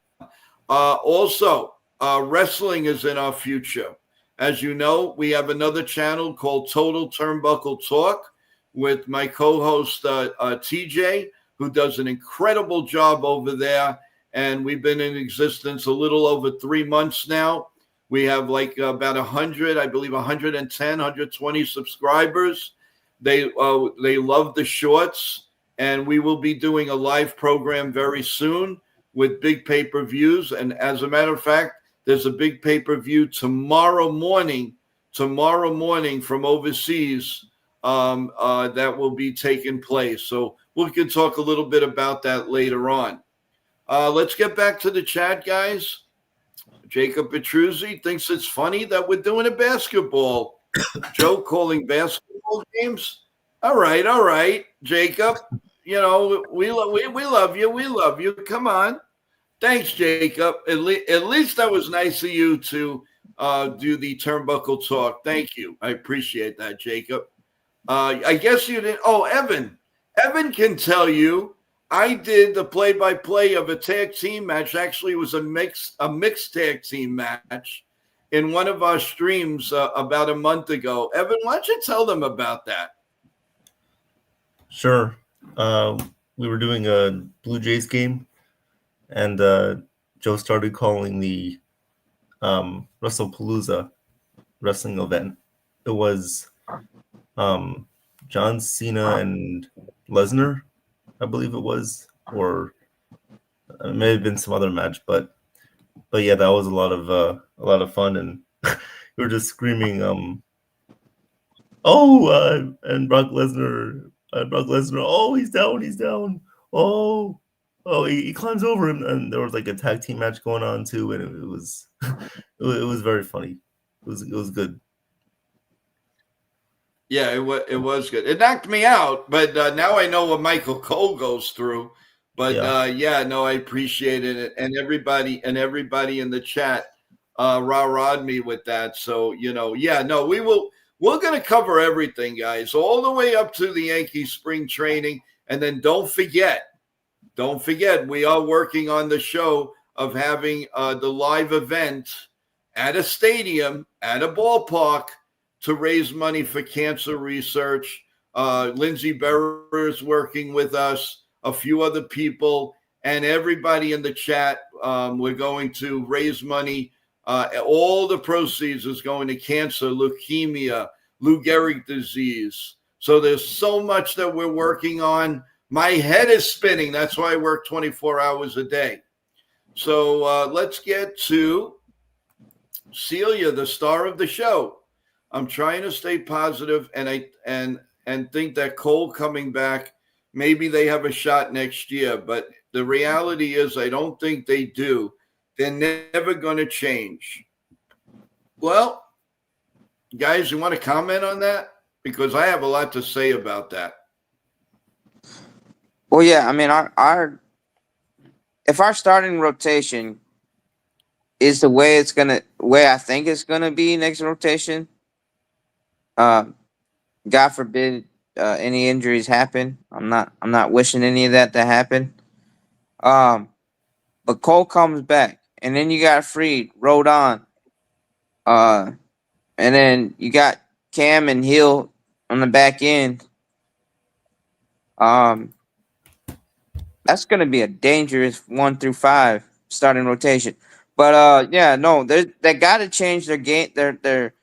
Also, wrestling is in our future. As you know, we have another channel called Total Turnbuckle Talk with my co-host TJ, who does an incredible job over there. And we've been in existence a little over 3 months now. We have like about 100, I believe 110, 120 subscribers. They love the shorts, and we will be doing a live program very soon with big pay-per-views. And as a matter of fact, there's a big pay-per-view tomorrow morning from overseas that will be taking place. So we can talk a little bit about that later on. Let's get back to the chat, guys. Jacob Petruzzi thinks it's funny that we're doing a basketball. Joe calling basketball games. All right, Jacob. You know, we love you. We love you. Come on. Thanks, Jacob. At least that was nice of you to do the turnbuckle talk. Thank you. I appreciate that, Jacob. I guess you didn't. Oh, Evan. Evan can tell you I did the play-by-play of a tag team match. Actually, it was a mixed tag team match in one of our streams about a month ago. Evan, why don't you tell them about that? Sure. We were doing a Blue Jays game, and Joe started calling the WrestlePalooza wrestling event. It was John Cena and Lesnar, I believe it was, or it may have been some other match, but yeah, that was a lot of fun, and we were just screaming, and Brock Lesnar, oh, he's down, oh, he climbs over him, and there was like a tag team match going on too, and it was it was very funny. It was good. Yeah, it was good. It knocked me out, but now I know what Michael Cole goes through. But I appreciated it, and everybody in the chat rah-rahed me with that. So we're going to cover everything, guys, all the way up to the Yankees spring training, and then don't forget, we are working on the show of having the live event at a stadium, at a ballpark, to raise money for cancer research. Lindsay Berrer is working with us, a few other people, and everybody in the chat. We're going to raise money. All the proceeds is going to cancer, leukemia, Lou Gehrig disease. So there's so much that we're working on. My head is spinning. That's why I work 24 hours a day. So let's get to Celia, the star of the show. I'm trying to stay positive, and think that Cole coming back, maybe they have a shot next year. But the reality is, I don't think they do. They're never going to change. Well, guys, you want to comment on that? Because I have a lot to say about that. Well, yeah, I mean, if our starting rotation is the way I think it's gonna be next rotation, God forbid any injuries happen. I'm not wishing any of that to happen. But Cole comes back, and then you got Freed, Rodon, and then you got Cam and Hill on the back end. That's gonna be a dangerous 1 through 5 starting rotation. But they got to change their game, their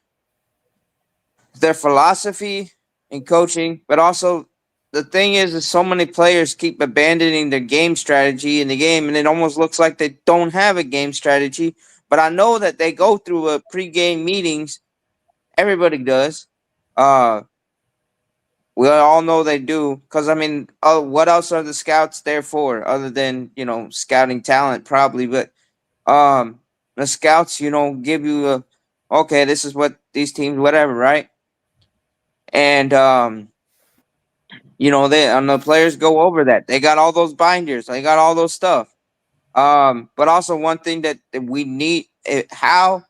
philosophy in coaching, but also the thing is so many players keep abandoning their game strategy in the game, and it almost looks like they don't have a game strategy. But I know that they go through a pre-game meetings. Everybody does. Uh, we all know they do, because I mean, what else are the scouts there for other than scouting talent, probably? But the scouts, give you a okay, this is what these teams, whatever, right? And they and the players go over that. They got all those binders. They got all those stuff. But also one thing that we need, how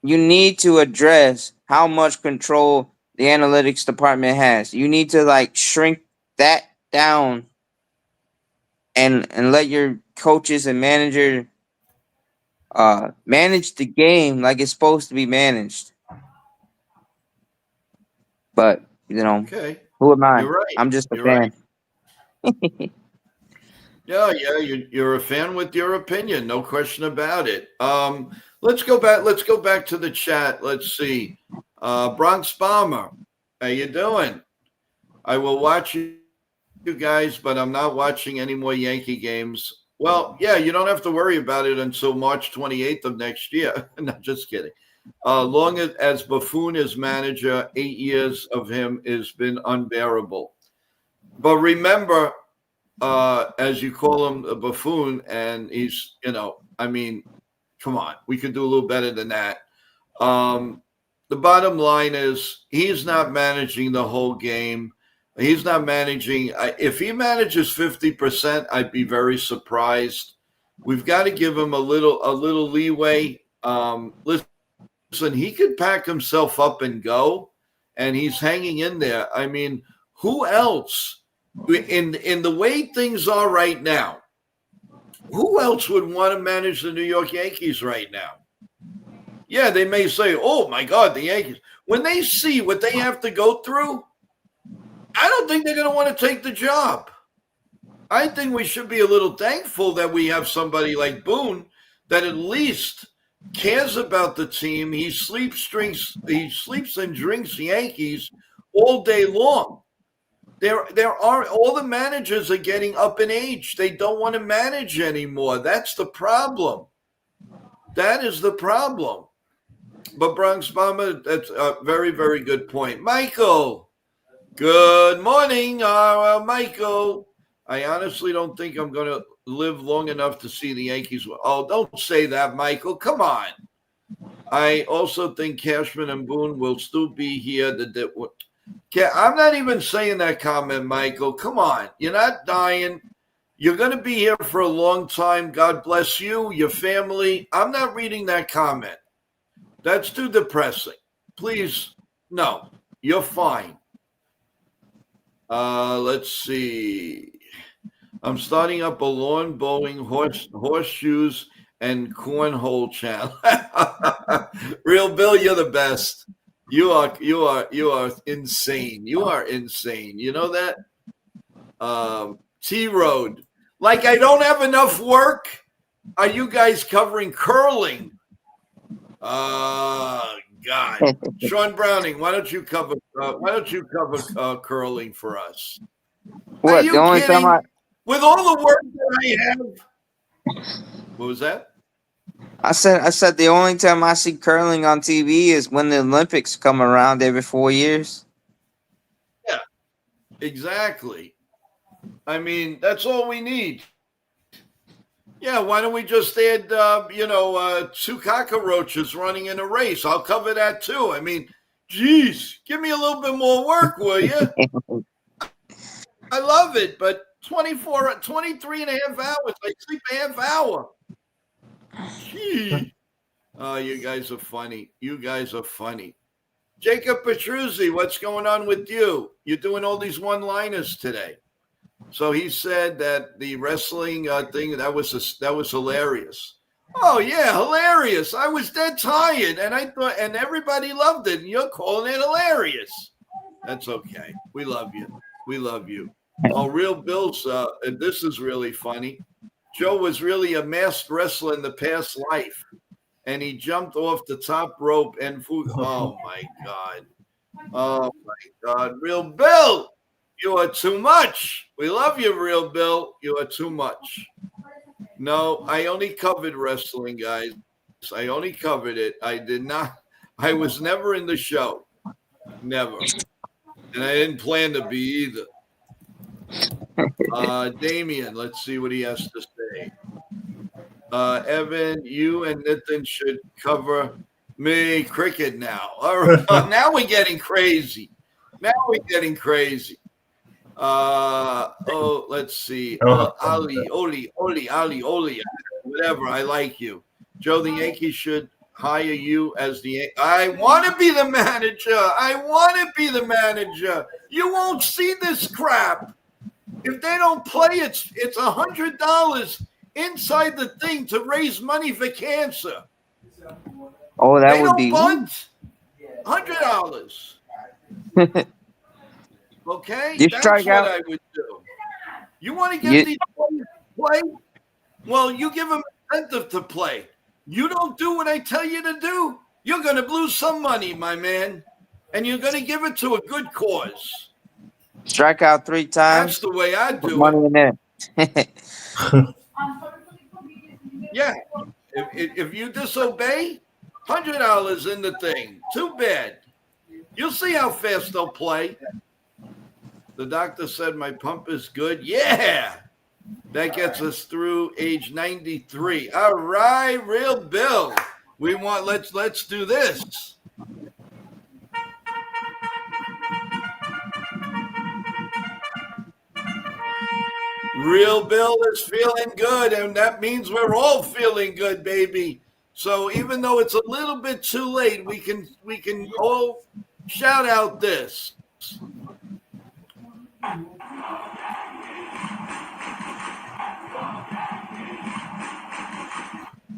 you need to address how much control the analytics department has. You need to like shrink that down and let your coaches and manager manage the game like it's supposed to be managed. But Okay. who am I? You're right. I'm just a You're fan. right. Yeah, you're a fan with your opinion, no question about it. Let's go back. Let's go back to the chat. Let's see. Bronx Bomber, how you doing? I will watch you guys, but I'm not watching any more Yankee games. Well, yeah, you don't have to worry about it until March 28th of next year. No, just kidding. Long as Buffoon is manager, 8 years of him has been unbearable. But remember, as you call him, a buffoon, and he's, I mean, come on, we could do a little better than that. The bottom line is he's not managing the whole game. He's not managing. If he manages 50%, I'd be very surprised. We've got to give him a little leeway. Listen, he could pack himself up and go, and he's hanging in there. I mean, who else? In the way things are right now, who else would want to manage the New York Yankees right now? Yeah, they may say, "Oh my God, the Yankees." When they see what they have to go through, I don't think they're going to want to take the job. I think we should be a little thankful that we have somebody like Boone that at least cares about the team. He sleeps and drinks Yankees all day long. There are all the managers are getting up in age. They don't want to manage anymore. That's the problem. That is the problem. But Bronx Bomber, that's a very, very good point. Michael, good morning, Michael. I honestly don't think I'm going to live long enough to see the Yankees. Oh, don't say that, Michael. Come on. I also think Cashman and Boone will still be here. I'm not even saying that comment, Michael. Come on. You're not dying. You're going to be here for a long time. God bless you, your family. I'm not reading that comment. That's too depressing. Please, no. You're fine. Let's see. I'm starting up a lawn bowling, horseshoes, and cornhole channel. Real Bill, you're the best. You are insane. You are insane. You know that? T Road. Like I don't have enough work. Are you guys covering curling? God. Sean Browning, why don't you cover curling for us? What? Are you The only kidding? time With all the work that I have. What was that? I said the only time I see curling on TV is when the Olympics come around every 4 years. Yeah, exactly. I mean, that's all we need. Yeah, why don't we just add, two cockroaches running in a race? I'll cover that too. I mean, geez, give me a little bit more work, will you? I love it, but 23 and a half hours. I sleep a half hour. Gee. Oh, you guys are funny. You guys are funny. Jacob Petruzzi, what's going on with you? You're doing all these one-liners today. So he said that the wrestling thing that was hilarious. Oh yeah, hilarious! I was dead tired, and I thought, and everybody loved it, and you're calling it hilarious. That's okay. We love you. We love you. Oh, Real Bill's. This is really funny. Joe was really a masked wrestler in the past life, and he jumped off the top rope and oh my God. Oh my God. Real Bill. You are too much. We love you, Real Bill. You are too much. No, I only covered wrestling, guys. I only covered it. I did not. I was never in the show. Never. And I didn't plan to be either. Damien, let's see what he has to say. Evan, you and Nathan should cover me cricket now. All right. Now we're getting crazy. Let's see. Ali, Oli, whatever. I like you. Joe, the Yankees should hire you as the. I want to be the manager. You won't see this crap. If they don't play, it's $100 inside the thing to raise money for cancer. Oh, that they would don't be bunt. $100. Okay, You that's strike what out. I would do. You want to get these players to play? Well, you give them incentive to play. You don't do what I tell you to do, you're going to lose some money, my man, and you're going to give it to a good cause. Strike out 3 times. That's the way I do money in there. Yeah. If you disobey, $100 in the thing. Too bad. You'll see how fast they'll play. The doctor said my pump is good. Yeah. That gets us through age 93. All right, Real Bill. Let's do this. Real Bill is feeling good, and that means we're all feeling good, baby. So even though it's a little bit too late, we can all shout out this.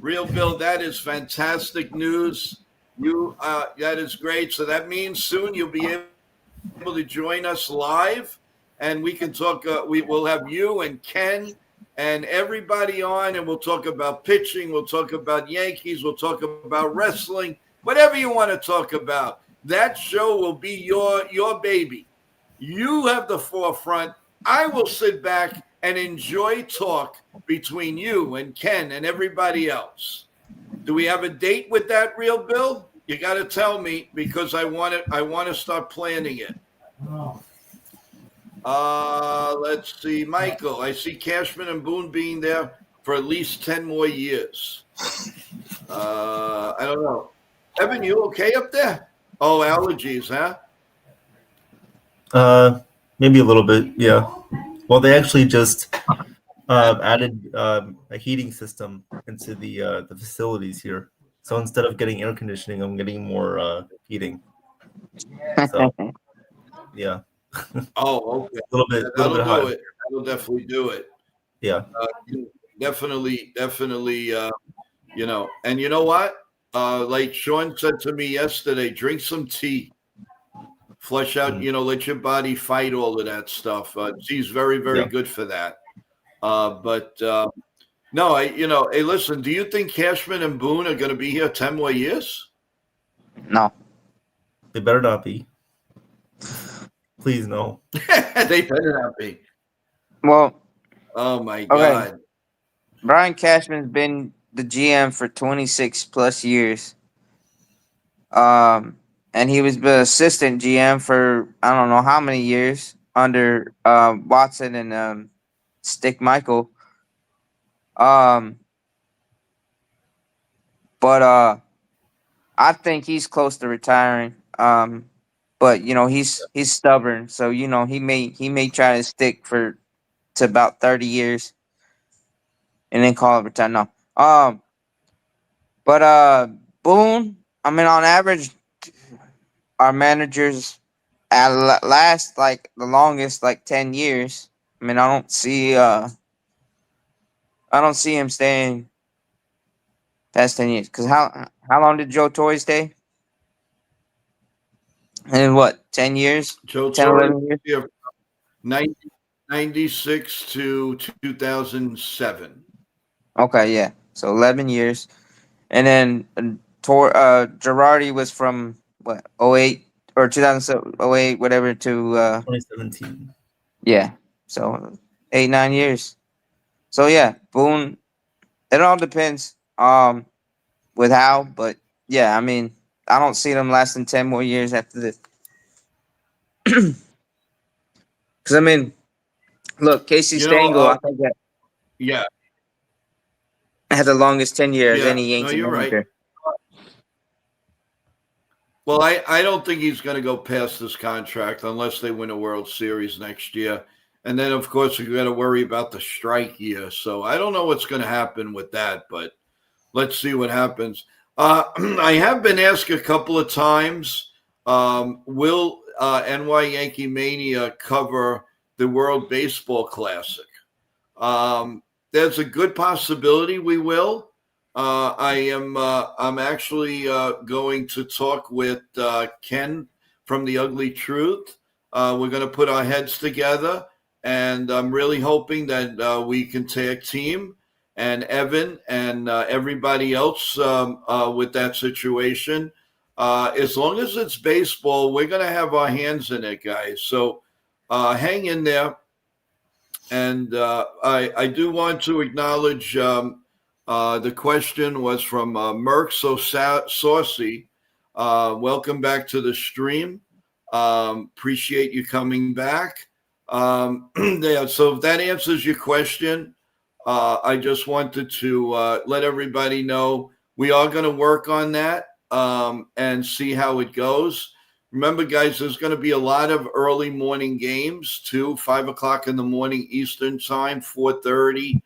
Real Bill, that is fantastic news. That is great. So that means soon you'll be able to join us live, and we can talk. We will have you and Ken and everybody on, and we'll talk about pitching. We'll talk about Yankees. We'll talk about wrestling. Whatever you want to talk about. That show will be your baby. You have the forefront. I will sit back and enjoy talk between you and Ken and everybody else. Do we have a date with that, Real Bill? You got to tell me because I want to start planning it. Let's see, Michael. I see Cashman and Boone being there for at least 10 more years. I don't know. Evan, you okay up there? Oh, allergies, huh? Maybe a little bit, yeah. Well, they actually just added a heating system into the facilities here. So instead of getting air conditioning, I'm getting more heating. So yeah. Oh, okay. A little bit That'll hot. do it. That'll definitely do it. Yeah. Definitely. And you know what? Like Sean said to me yesterday, drink some tea. Flush out, let your body fight all of that stuff. Tea's very, very good for that. No, hey, listen, do you think Cashman and Boone are going to be here 10 more years? No. They better not be. Please, no. They better not be. Well. Oh, my God. Brian Cashman's been the GM for 26 plus years. And he was the assistant GM for I don't know how many years under Watson and Stick Michael. But I think he's close to retiring. But he's stubborn, so he may try to stick to about 30 years and then call it retire. No. But Boone, I mean, on average, our managers last like the longest, like 10 years. I mean, I don't see him staying past 10 years. Because how long did Joe Torre stay? And what, 10 years? Joe 10, Torre 11 years? 96 to 2007. Okay, yeah. So 11 years. And then Girardi was from what, 08 or 2008, whatever, to 2017. Yeah. So 8, 9 years. So yeah, Boone. It all depends. With how, but yeah, I mean, I don't see them lasting 10 more years after this. Because I mean, look, Casey You know, Stengel, I think that yeah, had the longest tenure of yeah. any No, Yankee you're right. manager. Well, I don't think he's going to go past this contract unless they win a World Series next year. And then, of course, you got to worry about the strike year. So I don't know what's going to happen with that, but let's see what happens. I have been asked a couple of times, will NYYankeeMania cover the World Baseball Classic? There's a good possibility we will. I'm actually going to talk with Ken from The Ugly Truth. We're going to put our heads together, and I'm really hoping that we can tag team and Evan and everybody else with that situation. As long as it's baseball, we're going to have our hands in it, guys. So hang in there. And I do want to acknowledge the question was from Merck Saucy. Welcome back to the stream. Appreciate you coming back. Yeah, so if that answers your question, I just wanted to let everybody know we are going to work on that and see how it goes. Remember, guys, there's going to be a lot of early morning games too, 5 o'clock in the morning Eastern time, 4:30.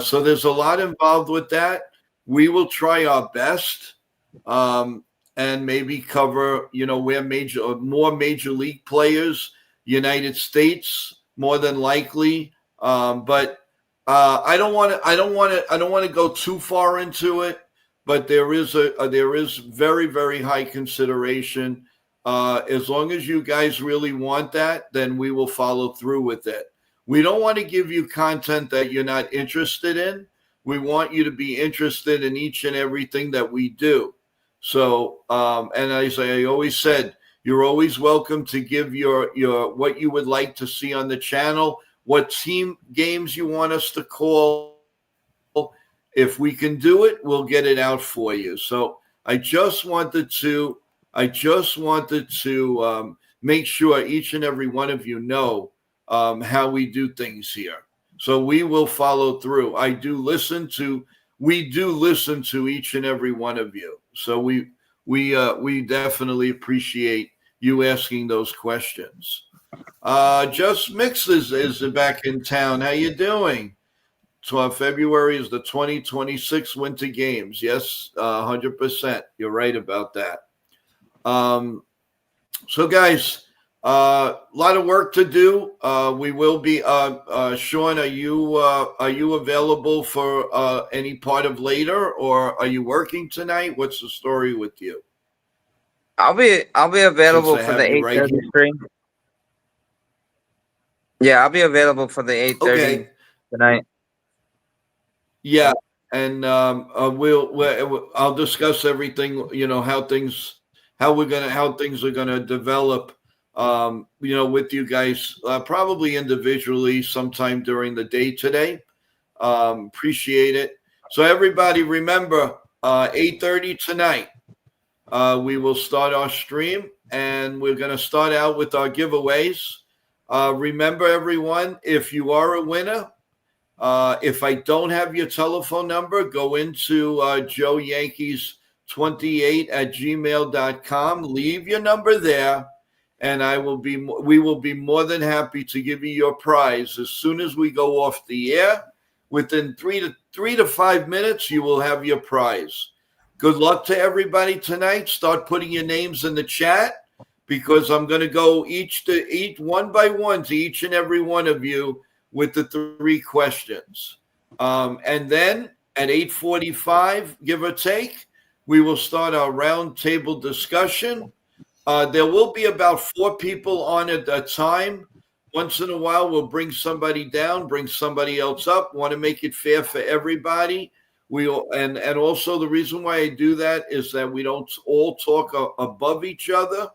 So there's a lot involved with that. We will try our best and maybe cover, where more major league players, United States, more than likely. But I don't want to go too far into it. But there is very, very high consideration. As long as you guys really want that, then we will follow through with it. We don't want to give you content that you're not interested in. We want you to be interested in each and everything that we do. So, and as I always said, you're always welcome to give your what you would like to see on the channel, what team games you want us to call. If we can do it, we'll get it out for you. So I just wanted to make sure each and every one of you know how we do things here. So we will follow through. We do listen to each and every one of you. So we definitely appreciate you asking those questions. Just Mixes is back in town. How you doing? So February is the 2026 Winter Games. Yes, 100%. You're right about that. So guys, a lot of work to do. We will be. Sean, are you available for any part of later, or are you working tonight? What's the story with you? I'll be available I for the have you eight right thirty here. stream. Yeah, I'll be available for the 8:30 Okay. tonight. Yeah, and I'll discuss everything. How things are gonna develop. With you guys, probably individually sometime during the day today. Appreciate it. So everybody, remember, 8:30 tonight. We will start our stream, and we're gonna start out with our giveaways. Remember, everyone, if you are a winner. If I don't have your telephone number, go into Joe Yankees 28 at gmail.com. Leave your number there, and we will be more than happy to give you your prize as soon as we go off the air. Within 3 to 5 minutes, you will have your prize. Good luck to everybody tonight. Start putting your names in the chat because I'm going to go each one by one to each and every one of you with the 3 questions. And then at 8:45, give or take, we will start our roundtable discussion. There will be about 4 people on at a time. Once in a while, we'll bring somebody down, bring somebody else up. Want to make it fair for everybody. And also the reason why I do that is that we don't all talk above each other,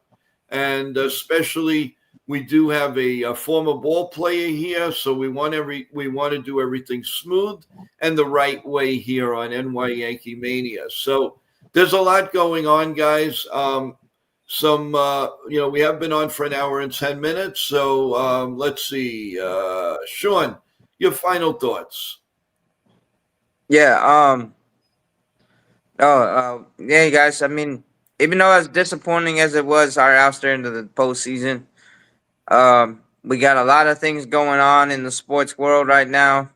and especially We do have a former ball player here, so we want to do everything smooth and the right way here on NYYankeeMania. So there's a lot going on, guys. We have been on for an hour and 10 minutes. So let's see, Sean, your final thoughts. Yeah. Yeah, guys. I mean, even though as disappointing as it was our ouster into the postseason, we got a lot of things going on in the sports world right now.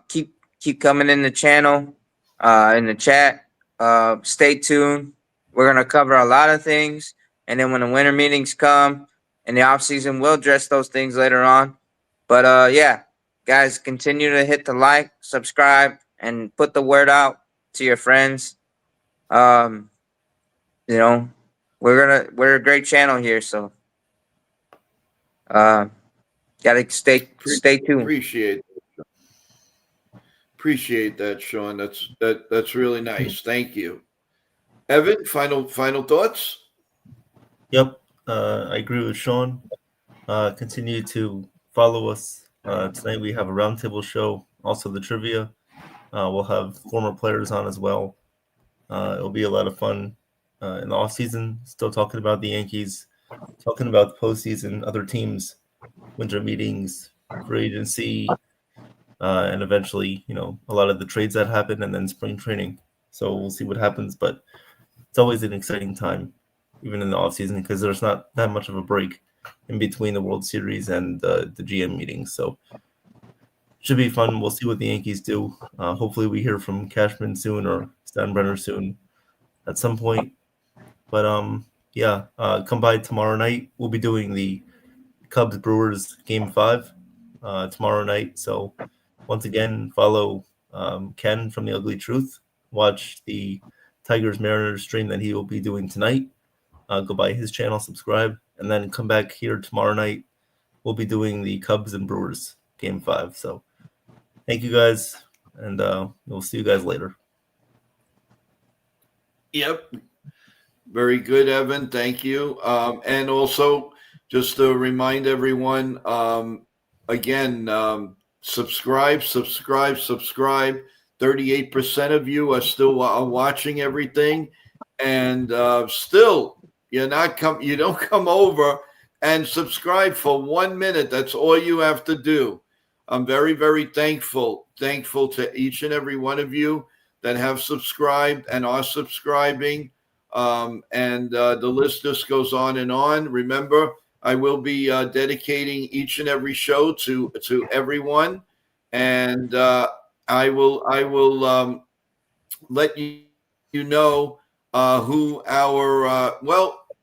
Keep coming in the channel, in the chat. Stay tuned. We're gonna cover a lot of things, and then when the winter meetings come in the off season, we'll address those things later on. But yeah, guys, continue to hit the like, subscribe, and put the word out to your friends. Um, you know, we're a great channel here, so uh, gotta stay tuned. Appreciate that, Sean. That's really nice. Thank you. Evan, final thoughts? Yep, I agree with Sean. Continue to follow us. Tonight we have a roundtable show, also the trivia. We'll have former players on as well. It'll be a lot of fun in the off season. Still talking about the Yankees, talking about the postseason, other teams, winter meetings, free agency, and eventually, a lot of the trades that happen, and then spring training. So we'll see what happens, but it's always an exciting time, even in the off season, because there's not that much of a break in between the World Series and the GM meetings. So should be fun. We'll see what the Yankees do. Hopefully we hear from Cashman soon or Steinbrenner soon at some point. But come by tomorrow night. We'll be doing the Cubs Brewers Game 5 tomorrow night. So once again, follow Ken from The Ugly Truth. Watch the Tigers Mariners stream that he will be doing tonight. Go by his channel, subscribe, and then come back here tomorrow night. We'll be doing the Cubs and Brewers Game 5. So thank you guys, and we'll see you guys later. Yep. Very good, Evan. Thank you. And also, just to remind everyone, again, subscribe. 38% of you are still watching everything, and still you don't come over and subscribe for 1 minute. That's all you have to do. I'm very, very thankful to each and every one of you that have subscribed and are subscribing. And the list just goes on and on. Remember, I will be dedicating each and every show to everyone, and I will let you know who our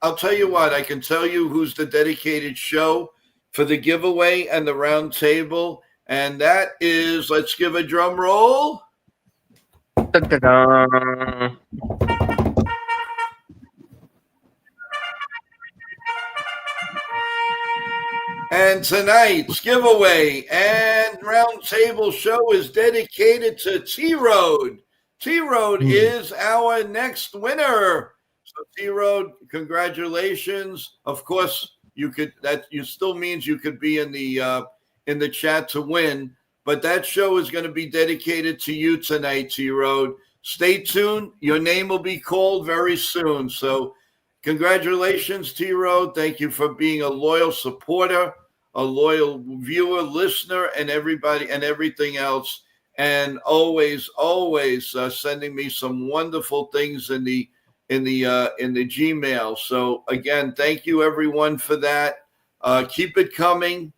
I'll tell you what, I can tell you who's the dedicated show for the giveaway and the round table, and that is, let's give a drum roll. Da-da-da. And tonight's giveaway and roundtable show is dedicated to T-Road. T-Road is our next winner. So T-Road, congratulations. Of course, that still means you could be in the chat to win, but that show is going to be dedicated to you tonight, T-Road. Stay tuned. Your name will be called very soon. So congratulations, T-Road. Thank you for being a loyal supporter, a loyal viewer, listener, and everybody and everything else. And always sending me some wonderful things in the Gmail. So again, thank you everyone for that. Keep it coming.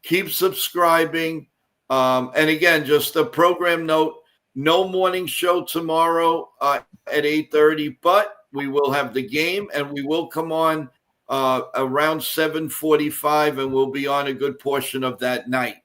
Keep subscribing. And again, just a program note: no morning show tomorrow at 8:30, but we will have the game, and we will come on around 7:45, and we'll be on a good portion of that night.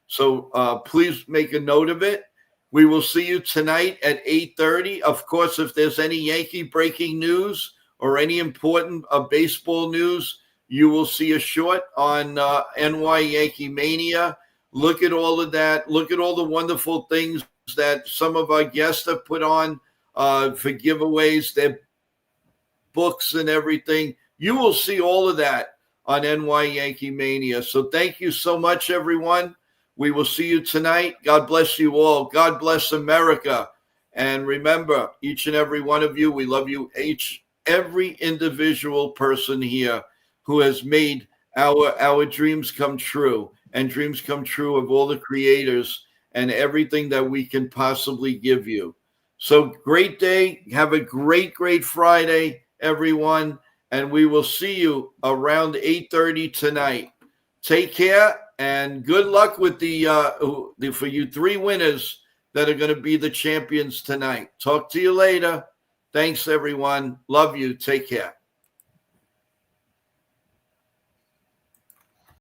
So please make a note of it. We will see you tonight at 8:30. Of course, if there's any Yankee breaking news or any important baseball news, you will see a short on NYYankeeMania. Look at all of that. Look at all the wonderful things that some of our guests have put on for giveaways, their books and everything. You will see all of that on NYYankeeMania. So thank you so much, everyone. We will see you tonight. God bless you all. God bless America. And remember, each and every one of you, we love you, every individual person here who has made our dreams come true, and dreams come true of all the creators and everything that we can possibly give you. So great day. Have a great, great Friday, everyone. And we will see you around 8:30 tonight. Take care and good luck with for you 3 winners that are going to be the champions tonight. Talk to you later. Thanks, everyone. Love you. Take care.